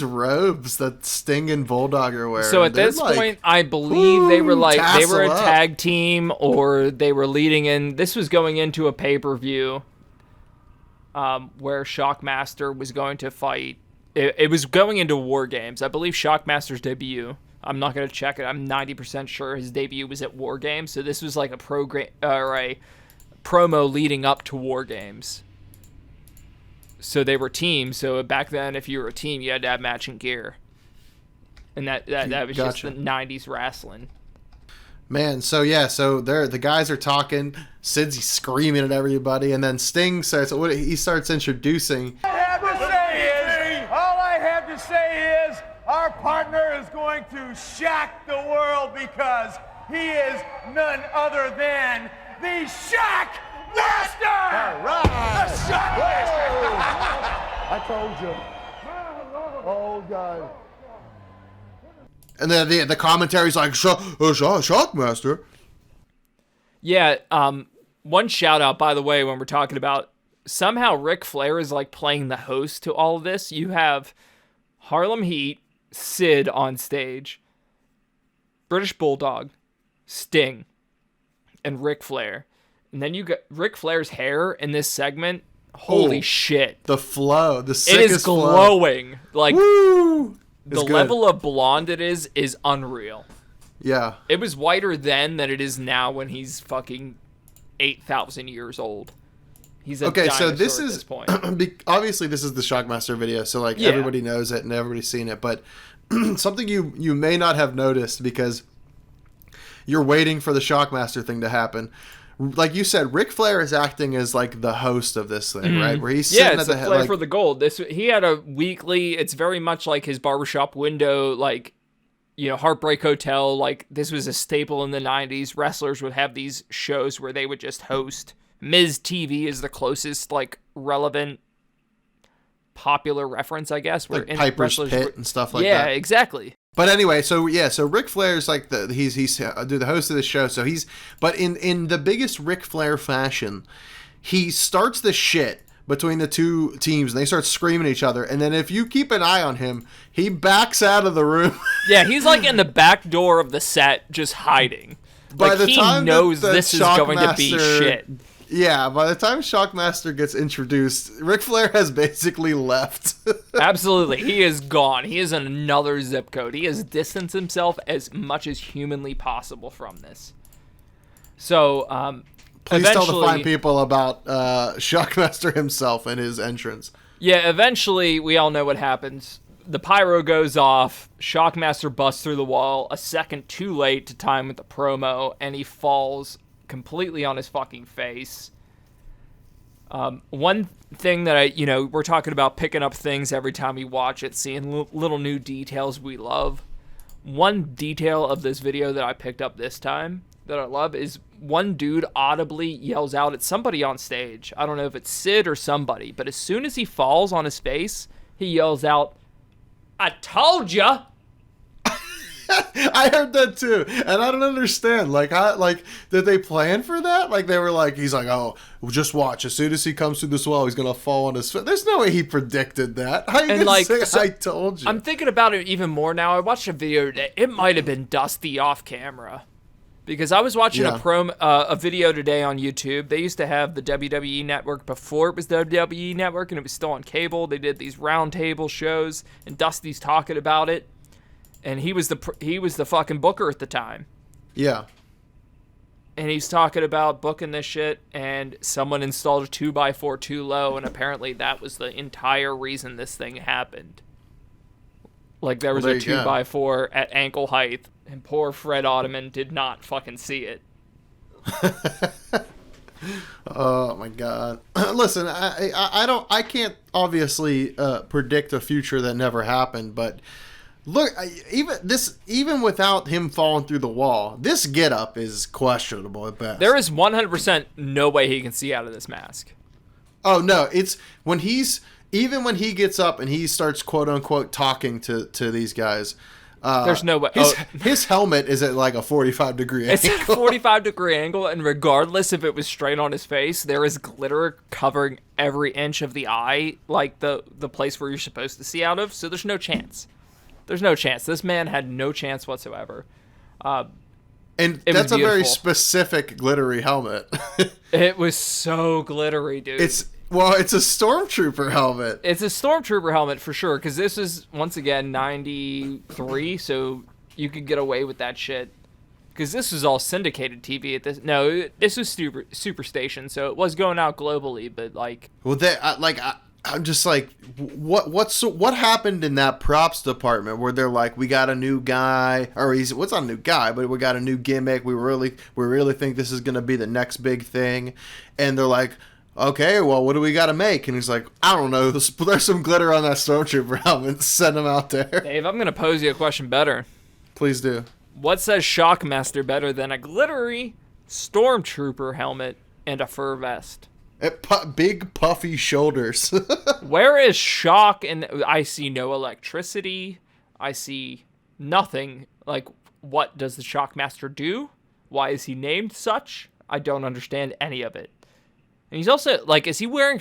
robes that Sting and Bulldog are wearing? So at this point, I believe they were a tag team, or they were leading in. This was going into a pay-per-view where Shockmaster was going to fight. It was going into War Games. I believe Shockmaster's debut. I'm not going to check it. I'm 90% sure his debut was at War Games. So this was like a promo leading up to War Games. So they were teams. So back then, if you were a team, you had to have matching gear. And that was just the 90s wrestling. Man, so the guys are talking. Sid's screaming at everybody, and then Sting starts introducing. All I have to say is our partner is going to shock the world because he is none other than the Shockmaster! All right! The Shockmaster! I told you. Oh, God. And then the commentary's like, Shockmaster. Yeah, one shout out, by the way, when we're talking about, somehow Ric Flair is like playing the host to all of this. You have Harlem Heat, Sid on stage, British Bulldog, Sting, and Ric Flair. And then you got Ric Flair's hair in this segment. Holy shit. The flow, the sickest It is glowing. Flow. Like, woo! The level of blonde it is unreal. Yeah. It was whiter then than it is now when he's fucking 8,000 years old. He's a dinosaur so this at is, this point. Obviously, this is the Shockmaster video, so like everybody knows it and everybody's seen it. But something you may not have noticed because you're waiting for the Shockmaster thing to happen. Like you said, Ric Flair is acting as like the host of this thing, right? Where he's sitting at the head. Flair for the gold. He had a weekly. It's very much like his barbershop window, like, you know, Heartbreak Hotel. Like, this was a staple in the 90s. Wrestlers would have these shows where they would just host. Miz TV is the closest like relevant popular reference, I guess. Where like Piper's Pit and stuff like that. Yeah, exactly. But anyway, so Ric Flair's like he's the host of the show. So but in the biggest Ric Flair fashion, he starts the shit between the two teams and they start screaming at each other. And then if you keep an eye on him, he backs out of the room. Yeah, he's like in the back door of the set, just hiding. By the time he knows this is going to be shit. Yeah, by the time Shockmaster gets introduced, Ric Flair has basically left. Absolutely. He is gone. He is in another zip code. He has distanced himself as much as humanly possible from this. So, please tell the fine people about Shockmaster himself and his entrance. Yeah, eventually, we all know what happens. The pyro goes off. Shockmaster busts through the wall a second too late to time with the promo, and he falls completely on his fucking face. One thing that we're talking about picking up things every time we watch it, seeing little new details we love. One detail of this video that I picked up this time that I love is one dude audibly yells out at somebody on stage. I don't know if it's Sid or somebody, but as soon as he falls on his face, he yells out, "I told ya!" I heard that too, and I don't understand. Like, how, like, did they plan for that? Like, they were like, he's like, oh, just watch. As soon as he comes through this wall, he's gonna fall on his foot. There's no way he predicted that. How you gonna like, say so I told you? I'm thinking about it even more now. I watched a video today. It might have been Dusty off camera. Because I was watching a video today on YouTube. They used to have the WWE Network before it was the WWE Network, and it was still on cable. They did these round table shows, and Dusty's talking about it, and he was the fucking booker at the time. Yeah. And he's talking about booking this shit, and someone installed a 2x4 too low, and apparently that was the entire reason this thing happened. Like, there was a 2x4 at ankle height, and poor Fred Ottoman did not fucking see it. Oh my god! Listen, I can't obviously predict a future that never happened, but look, even without him falling through the wall, this getup is questionable at best. There is 100% no way he can see out of this mask. Oh no, it's when even when he gets up and he starts quote unquote talking to these guys. There's no way. His helmet is at like a 45-degree angle. It's at a 45-degree angle, and regardless if it was straight on his face, there is glitter covering every inch of the eye, like the place where you're supposed to see out of, so there's no chance. There's no chance. This man had no chance whatsoever. And that's a very specific glittery helmet. It was so glittery, dude. It's a Stormtrooper helmet. It's a Stormtrooper helmet for sure, because this is, once again, 93, so you could get away with that shit. Because this was all syndicated TV at this. No, this was Superstation, so it was going out globally, but like. Well, I'm just like, what happened in that props department where they're like, we got a new guy, or what's not a new guy, but we got a new gimmick. We really think this is gonna be the next big thing, and they're like, okay, well, what do we got to make? And he's like, I don't know. There's some glitter on that Stormtrooper helmet. Send him out there. Dave, I'm going to pose you a question better. Please do. What says Shockmaster better than a glittery Stormtrooper helmet and a fur vest? Big puffy shoulders. Where is Shock? And I see no electricity. I see nothing. Like, what does the Shockmaster do? Why is he named such? I don't understand any of it. And he's also, like, is he wearing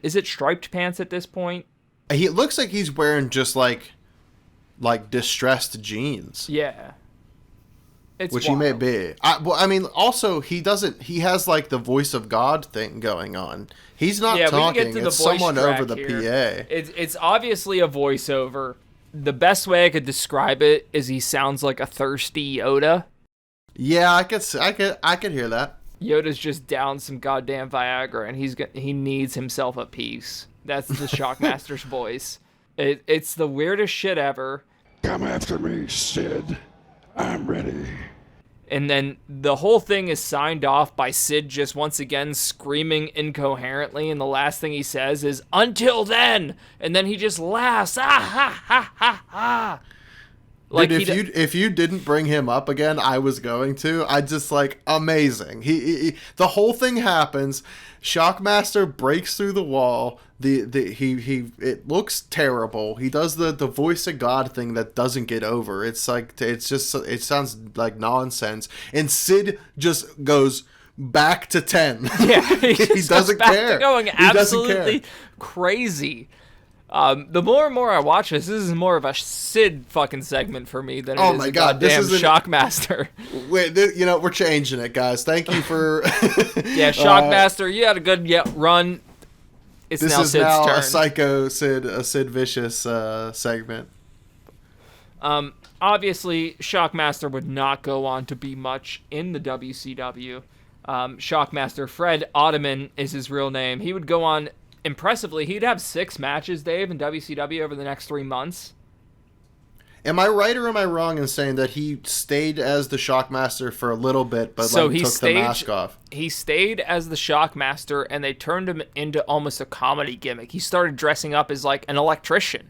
is it striped pants at this point? It looks like he's wearing just, like distressed jeans. Yeah. Which wild. He may be. I mean, also, he has, like, the voice of God thing going on. He's not talking. It's someone over the PA. It's obviously a voiceover. The best way I could describe it is he sounds like a thirsty Yoda. Yeah, I could hear that. Yoda's just down some goddamn Viagra, and he needs himself a piece. That's the Shockmaster's voice. It's the weirdest shit ever. Come after me, Sid. I'm ready. And then the whole thing is signed off by Sid just once again screaming incoherently, and the last thing he says is, "Until then!" And then he just laughs. Ah, ha, ha, ha, ha. Like, dude, if you didn't bring him up again, I was going to. I just, like, amazing. He the whole thing happens. Shockmaster breaks through the wall. It looks terrible. He does the voice of God thing that doesn't get over. It sounds like nonsense. And Sid just goes back to 10. Yeah, he doesn't care. Going absolutely crazy. The more and more I watch this is more of a Sid fucking segment for me than it is a goddamn Shockmaster. Wait, we're changing it, guys. Thank you for... Yeah, Shockmaster, you had a good run. This is now turn. A Sid Vicious segment. Obviously, Shockmaster would not go on to be much in the WCW. Shockmaster Fred Ottoman is his real name. He would go on... Impressively, he'd have 6 matches, Dave, in WCW over the next 3 months. Am I right or am I wrong in saying that he stayed as the Shockmaster for a little bit, but took the mask off? He stayed as the Shockmaster, and they turned him into almost a comedy gimmick. He started dressing up as, like, an electrician.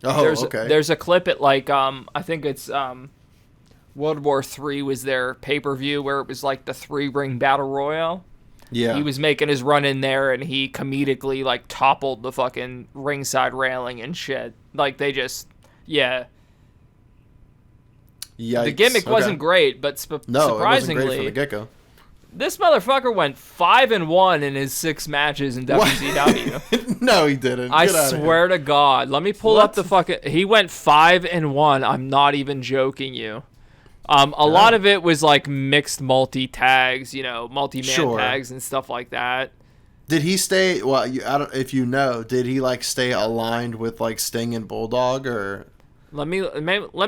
Oh, okay. There's a clip at, like, I think it's World War III was their pay-per-view where it was, like, the 3-ring battle royale. Yeah. He was making his run in there, and he comedically, like, toppled the fucking ringside railing and shit. Like, they just... Yeah. Yikes. The gimmick wasn't great, but No, surprisingly, it wasn't great from the get-go. this motherfucker went 5-1 in his 6 matches in WCW. No, he didn't. I Get outta swear to God. Let me pull up the fucking... He went 5-1. I'm not even joking you. A lot of it was like mixed multi-tags, multi-man tags and stuff like that. Did he stay? Well, I don't. If you know, did he like stay aligned with like Sting and Bulldog or? Let me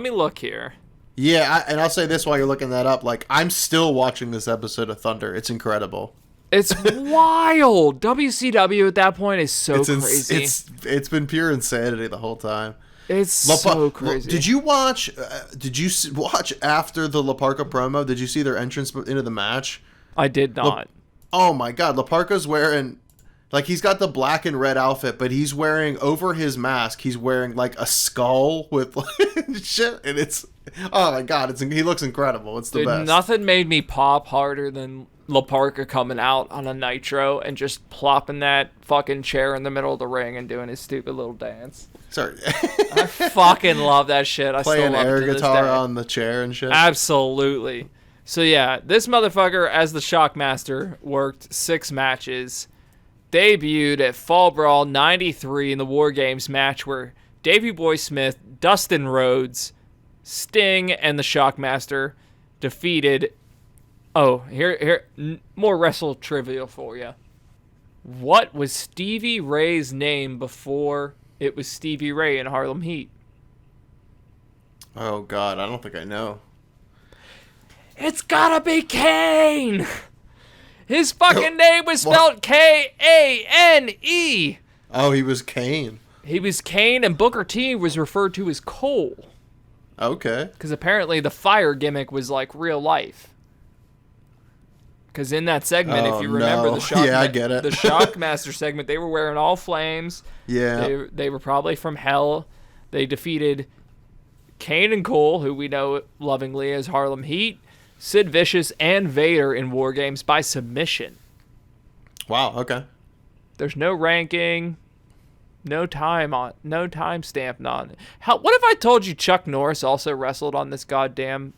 look here. Yeah, and I'll say this while you're looking that up. Like, I'm still watching this episode of Thunder. It's incredible. It's wild. WCW at that point is so crazy. It's been pure insanity the whole time. It's so crazy. Did you watch? Watch after the La Parka promo? Did you see their entrance into the match? I did not. Oh my God, La Parka's wearing, like, he's got the black and red outfit, but he's wearing, over his mask, he's wearing like a skull with like, shit, and it's, oh my God, he looks incredible. It's the best. Nothing made me pop harder than La Parka coming out on a Nitro and just plopping that fucking chair in the middle of the ring and doing his stupid little dance. Sorry. I fucking love that shit. I Playing still love air it to guitar this day. on the chair and shit. Absolutely. So yeah, this motherfucker as the Shockmaster worked 6 matches. Debuted at Fall Brawl 93 in the War Games match where Davey Boy Smith, Dustin Rhodes, Sting, and the Shockmaster defeated... Oh, here, more wrestle trivia for you. What was Stevie Ray's name before it was Stevie Ray in Harlem Heat? Oh God, I don't think I know. It's gotta be Kane! His fucking name was spelled Kane! Oh, he was Kane. He was Kane, and Booker T was referred to as Cole. Okay. Because apparently the fire gimmick was like real life. Because in that segment, if you remember the I get it. the Shockmaster segment, they were wearing all flames. Yeah. They were probably from hell. They defeated Kane and Cole, who we know lovingly as Harlem Heat, Sid Vicious, and Vader in War Games by submission. Wow, okay. There's no ranking, no time stamp on it. What if I told you Chuck Norris also wrestled on this goddamn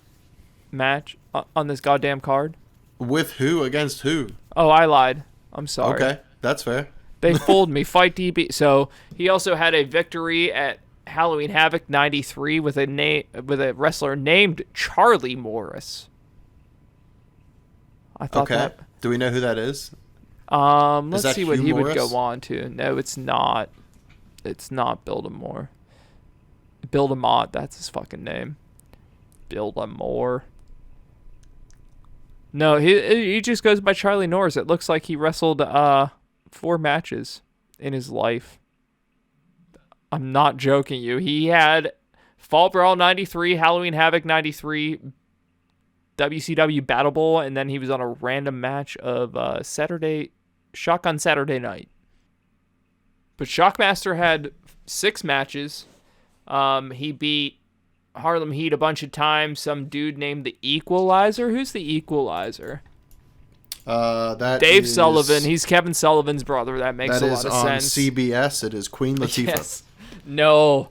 match, on this goddamn card? With who? Against who? Oh, I lied. I'm sorry. Okay, that's fair. They fooled me. Fight DB. So he also had a victory at Halloween Havoc 93 with a wrestler named Charlie Morris. I thought that. Do we know who that is? Let's see what Hugh he Morris? would go on to. No, it's not. It's not Build-A-More. Build-A-Mott, that's his fucking name. Build-A-More. No, he just goes by Charlie Norris. It looks like he wrestled 4 matches in his life. I'm not joking you. He had Fall Brawl 93, Halloween Havoc 93, WCW Battle Bowl, and then he was on a random match of Shotgun Saturday Night. But Shockmaster had 6 matches. He beat Harlem Heat a bunch of times. Some dude named the Equalizer. Who's the Equalizer? That Dave is, Sullivan. He's Kevin Sullivan's brother. That makes a lot of sense. That is on CBS. It is Queen Latifah. Yes. No.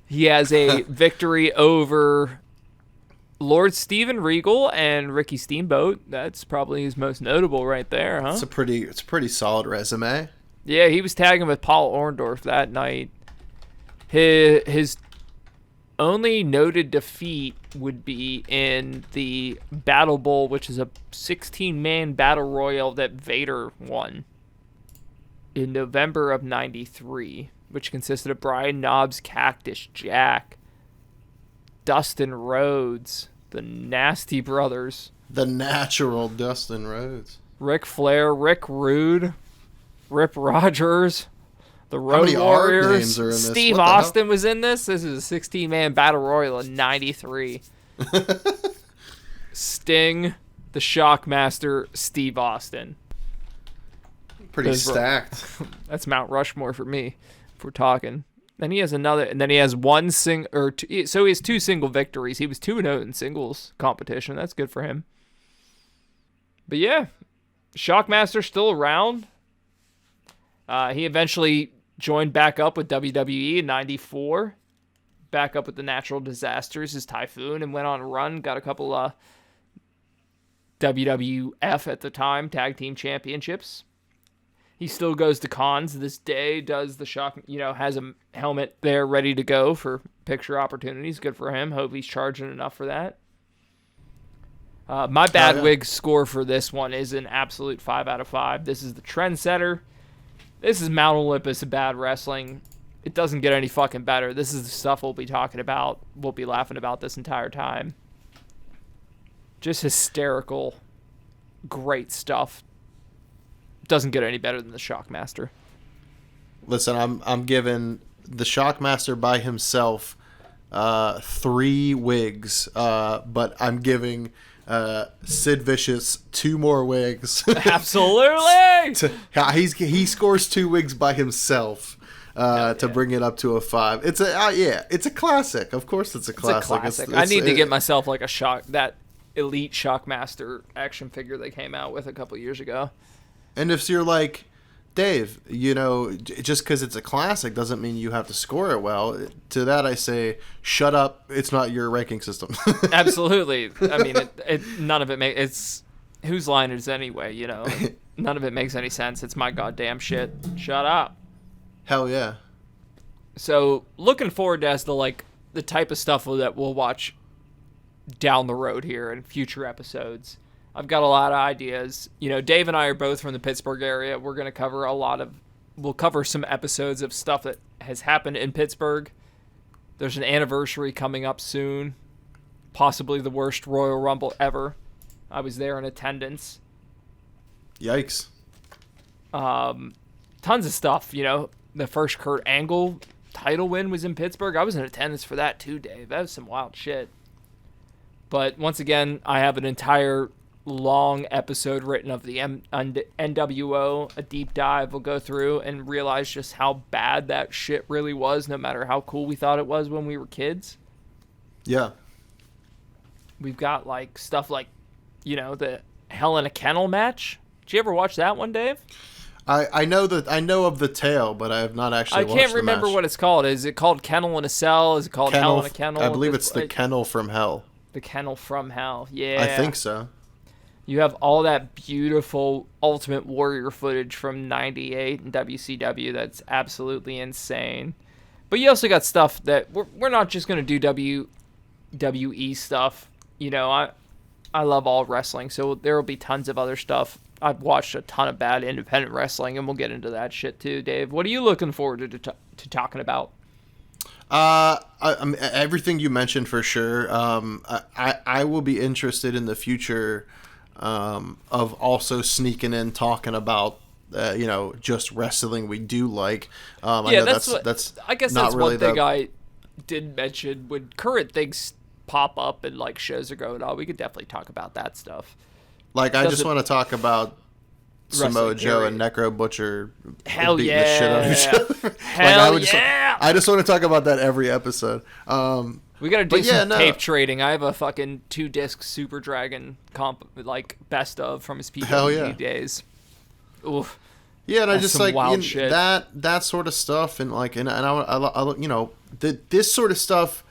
He has a victory over Lord Steven Regal and Ricky Steamboat. That's probably his most notable right there, huh? It's a pretty solid resume. Yeah, he was tagging with Paul Orndorff that night. His only noted defeat would be in the Battle Bowl, which is a 16-man battle royal that Vader won in November of 93, which consisted of Brian Knobbs, Cactus Jack, Dustin Rhodes, the Nasty Brothers, the natural Dustin Rhodes, Ric Flair, Rick Rude, Rip Rogers, the Road Warriors. Steve Austin was in this. This is a 16-man battle royal in 93. Sting, the Shockmaster, Steve Austin. Pretty stacked. That's Mount Rushmore for me, if we're talking. Then he has another, and then he has so he has 2 single victories. He was 2-0 in singles competition. That's good for him. But yeah, Shockmaster's still around. He eventually joined back up with WWE in 94. back up with the natural disasters as Typhoon and went on a run, got a couple WWF at the time tag team championships. He still goes to cons to this day, does the Shock, has a helmet there ready to go for picture opportunities. Good for him. Hope he's charging enough for that. My bad wig score for this one is an absolute 5 out of 5. This is the trendsetter. This is Mount Olympus of bad wrestling. It doesn't get any fucking better. This is the stuff we'll be talking about. We'll be laughing about this entire time. Just hysterical, great stuff. Doesn't get any better than the Shockmaster. Listen, I'm giving the Shockmaster by himself 3 wigs, but I'm giving Sid Vicious 2 more wigs. Absolutely. He scores 2 wigs by himself to bring it up to a 5. It's a classic. Of course, it's a classic. I need to get myself like that Elite Shockmaster action figure they came out with a couple years ago. And if you're like, Dave, just because it's a classic doesn't mean you have to score it well. To that I say, shut up. It's not your ranking system. Absolutely. I mean, none of it makes... It's... Whose line is anyway, None of it makes any sense. It's my goddamn shit. Shut up. Hell yeah. So, looking forward to the type of stuff that we'll watch down the road here in future episodes. I've got a lot of ideas. Dave and I are both from the Pittsburgh area. We're going to cover we'll cover some episodes of stuff that has happened in Pittsburgh. There's an anniversary coming up soon. Possibly the worst Royal Rumble ever. I was there in attendance. Yikes. Tons of stuff, The first Curt Angle title win was in Pittsburgh. I was in attendance for that too, Dave. That was some wild shit. But once again, I have an entire long episode written of the NWO, a deep dive we'll go through and realize just how bad that shit really was, no matter how cool we thought it was when we were kids. Yeah. We've got stuff like, the Hell in a Kennel match. Did you ever watch that one, Dave? I know of the tale, but I have not actually watched the match. I can't remember what it's called. Is it called Kennel in a Cell? Is it called Hell in a Kennel? I believe it's the Kennel from Hell. The Kennel from Hell, yeah. I think so. You have all that beautiful Ultimate Warrior footage from '98 in WCW that's absolutely insane. But you also got stuff that we're not just going to do WWE stuff. I love all wrestling, so there will be tons of other stuff. I've watched a ton of bad independent wrestling, and we'll get into that shit too, Dave. What are you looking forward to talking about? Everything you mentioned for sure. I will be interested in the future of also sneaking in talking about just wrestling we do like. I know that's I guess not that's really one thing I did mention when current things pop up and shows are going on. We could definitely talk about that stuff. I just want to talk about Samoa Joe and Necro Butcher beating the shit out of each other. I just want to talk about that every episode. We gotta do some tape trading. I have a fucking 2-disc Super Dragon comp, best of from his PWG days. Oof. Yeah, and I just shit. that sort of stuff, and I this sort of stuff,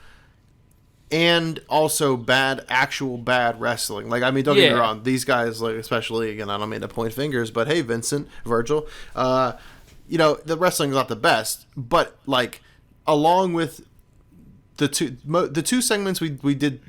and also actual bad wrestling. Don't get me wrong, these guys, especially, again, I don't mean to point fingers, but hey, Vincent, Virgil, the wrestling's not the best, but along with the two segments we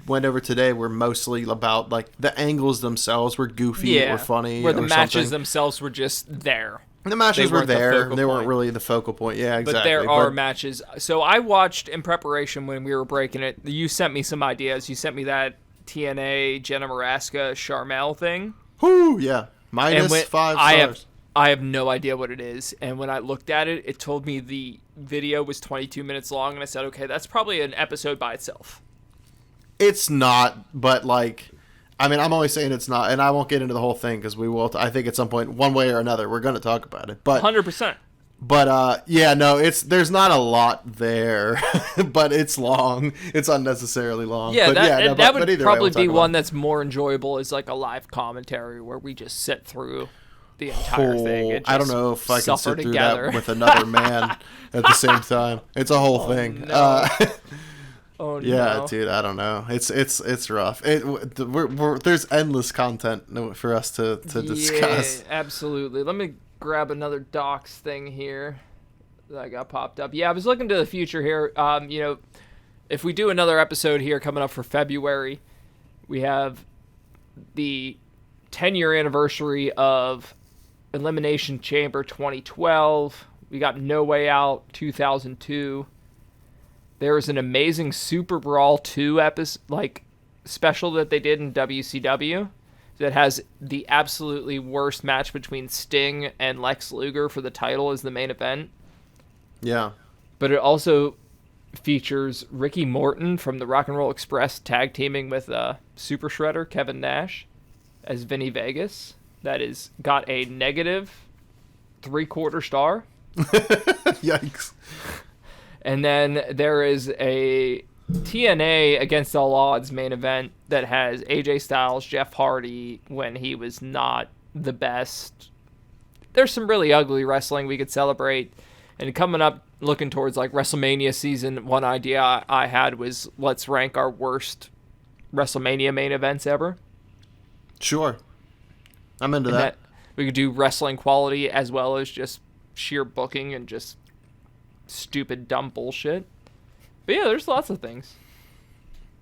went over today were mostly about the angles themselves were goofy or funny, where the matches themselves were just there. The matches were there. They weren't really the focal point. Yeah, exactly. But there are matches. So I watched in preparation when we were breaking it. You sent me some ideas. You sent me that TNA Jenna Maraska Charmel thing. Whoo, yeah. -5 stars. I have no idea what it is. And when I looked at it, it told me the video was 22 minutes long. And I said, okay, that's probably an episode by itself. It's not, but I'm only saying it's not, and I won't get into the whole thing because we will. I think at some point, one way or another, we're going to talk about it. But 100%. But there's not a lot there, but it's long. It's unnecessarily long. Yeah, but that would probably be one that's more enjoyable as a live commentary where we just sit through the entire thing. I don't know if I can sit through that with another man at the same time. It's a whole thing. No. Oh Yeah, no. dude, I don't know. It's rough. There's endless content for us to discuss. Yeah, absolutely. Let me grab another docs thing here that I got popped up. Yeah, I was looking to the future here. If we do another episode here coming up for February, we have the 10-year anniversary of Elimination Chamber 2012. We got No Way Out 2002. There was an amazing Super Brawl 2 special that they did in WCW that has the absolutely worst match between Sting and Lex Luger for the title as the main event. Yeah. But it also features Ricky Morton from the Rock and Roll Express tag teaming with Super Shredder Kevin Nash as Vinny Vegas. That is got a negative 3/4 star. Yikes. And then there is a TNA Against All Odds main event that has AJ Styles, Jeff Hardy when he was not the best. There's some really ugly wrestling we could celebrate. And coming up, looking towards like WrestleMania season, one idea I had was let's rank our worst WrestleMania main events ever. Sure. I'm into that. We could do wrestling quality as well as just sheer booking and just stupid, dumb bullshit. But yeah, there's lots of things.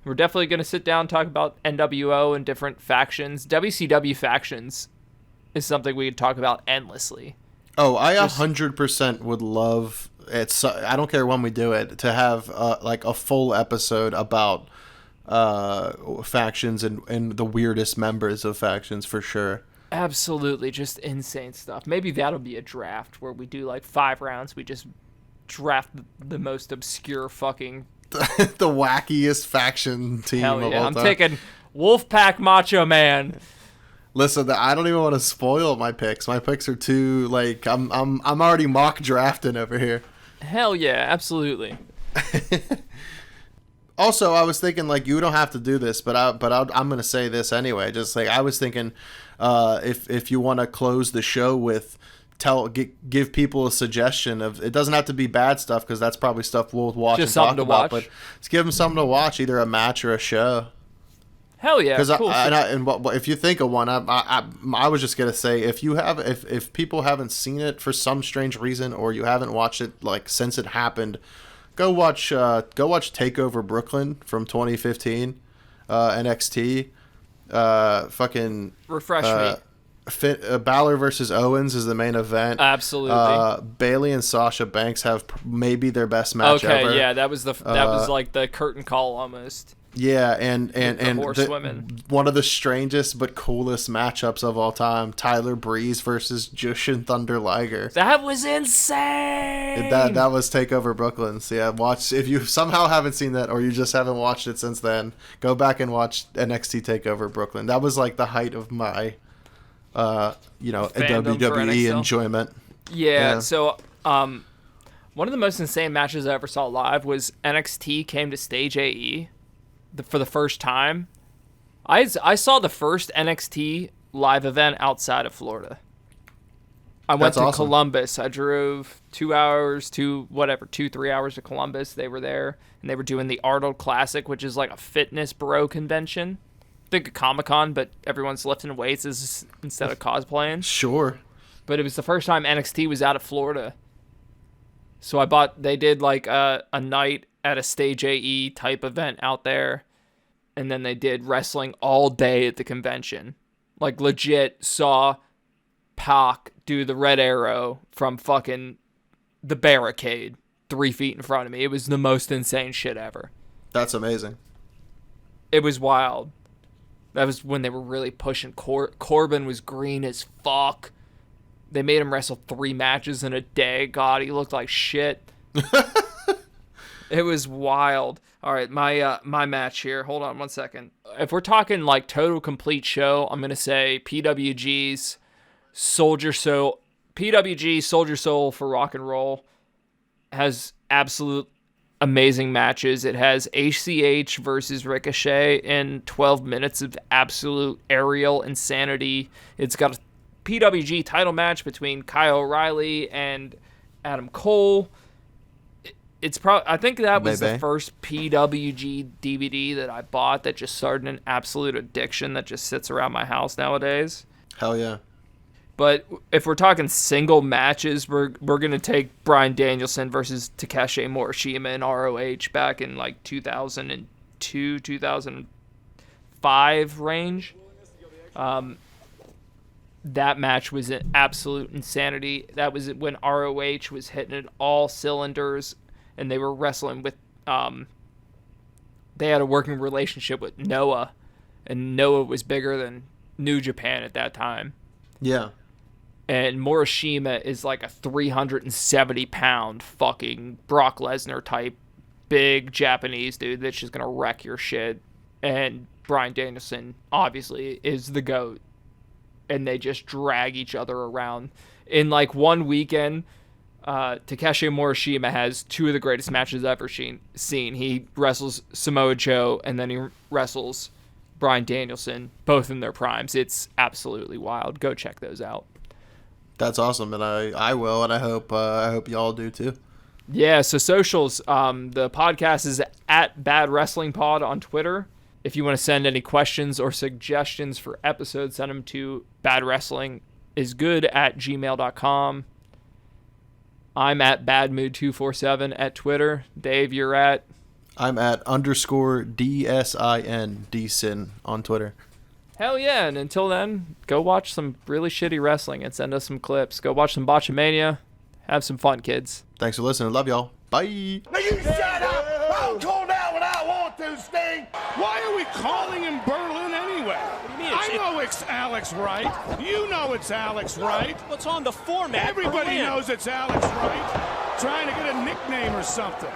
We're definitely going to sit down and talk about NWO and different factions. WCW factions is something we could talk about endlessly. Oh, I 100% would love it. I don't care when we do it, to have like a full episode about factions and the weirdest members of factions for sure. Absolutely, just insane stuff. Maybe that'll be a draft where we do like 5 rounds. We just draft the most obscure fucking the wackiest faction team hell of yeah. all I'm time. taking Wolfpack Macho Man. Listen, I don't even want to spoil my picks. My picks are too like I'm already mock drafting over here. Hell yeah, absolutely. Also, I was thinking like you don't have to do this, but I'm gonna say this anyway. Just like I was thinking, if you want to close the show with give people a suggestion of, it doesn't have to be bad stuff because that's probably stuff we'll watch Just and talk something to about. watch. But just give them something to watch, either a match or a show. Hell yeah, cool. If you think of one, I was just gonna say if people haven't seen it for some strange reason, or you haven't watched it like since it happened, go watch Takeover Brooklyn from 2015, NXT. Fucking Refresh me. Balor versus Owens is the main event. Absolutely. Bailey and Sasha Banks have maybe their best match ever. Okay, yeah, that was like the curtain call almost. Yeah, and horsewomen. One of the strangest but coolest matchups of all time: Tyler Breeze versus Jushin Thunder Liger. That was insane. That was Takeover Brooklyn. So yeah, watch, if you somehow haven't seen that or you just haven't watched it since then, go back and watch NXT Takeover Brooklyn. That was like the height of my WWE enjoyment. Yeah. So one of the most insane matches I ever saw live was NXT came to Stage AE for the first time. I saw the first NXT live event outside of Florida. I went to Columbus. I drove 3 hours to Columbus. They were there, and they were doing the Arnold Classic, which is like a fitness bro convention. Think of Comic-Con, but everyone's lifting weights instead of cosplaying. Sure. But it was the first time NXT was out of Florida. So they did like a night at a Stage AE type event out there. And then they did wrestling all day at the convention. Like legit saw Pac do the Red Arrow from fucking the barricade 3 feet in front of me. It was the most insane shit ever. That's amazing. It was wild. That was when they were really pushing. Corbin was green as fuck. They made him wrestle 3 matches in a day. God, he looked like shit. It was wild. All right, my match here. Hold on 1 second. If we're talking like total complete show, I'm going to say PWG's Soldier Soul. PWG Soldier Soul for Rock and Roll has absolute amazing matches. It has ACH versus Ricochet in 12 minutes of absolute aerial insanity. It's got a PWG title match between Kyle O'Reilly and Adam Cole. I think that was the Maybe. first PWG DVD that I bought that just started an absolute addiction that just sits around my house nowadays. Hell yeah. But if we're talking single matches, we're gonna take Bryan Danielson versus Takeshi Morishima in ROH back in like 2002, 2005 range. That match was an absolute insanity. That was when ROH was hitting it all cylinders, and they were wrestling with. They had a working relationship with Noah, and Noah was bigger than New Japan at that time. Yeah. And Morishima is like a 370-pound fucking Brock Lesnar type, big Japanese dude that's just gonna wreck your shit. And Bryan Danielson obviously is the GOAT. And they just drag each other around. In like one weekend, Takeshi Morishima has two of the greatest matches I've ever seen. He wrestles Samoa Joe, and then he wrestles Bryan Danielson, both in their primes. It's absolutely wild. Go check those out. That's awesome, and I will, and I hope y'all do too. Yeah, so socials. The podcast is at Bad Wrestling Pod on Twitter. If you want to send any questions or suggestions for episodes, send them to badwrestlingisgood@gmail.com. I'm at badmood247 at Twitter. Dave, you're at? I'm at _DSIN on Twitter. Hell yeah, and until then, go watch some really shitty wrestling and send us some clips. Go watch some Botchamania. Have some fun, kids. Thanks for listening. Love y'all. Bye. Now you shut up! I'll call down when I want to, Sting! Why are we calling him Berlin anyway? I know it's Alex Wright. You know it's Alex Wright. What's on the format? Everybody Berlin. knows it's Alex Wright. Trying to get a nickname or something.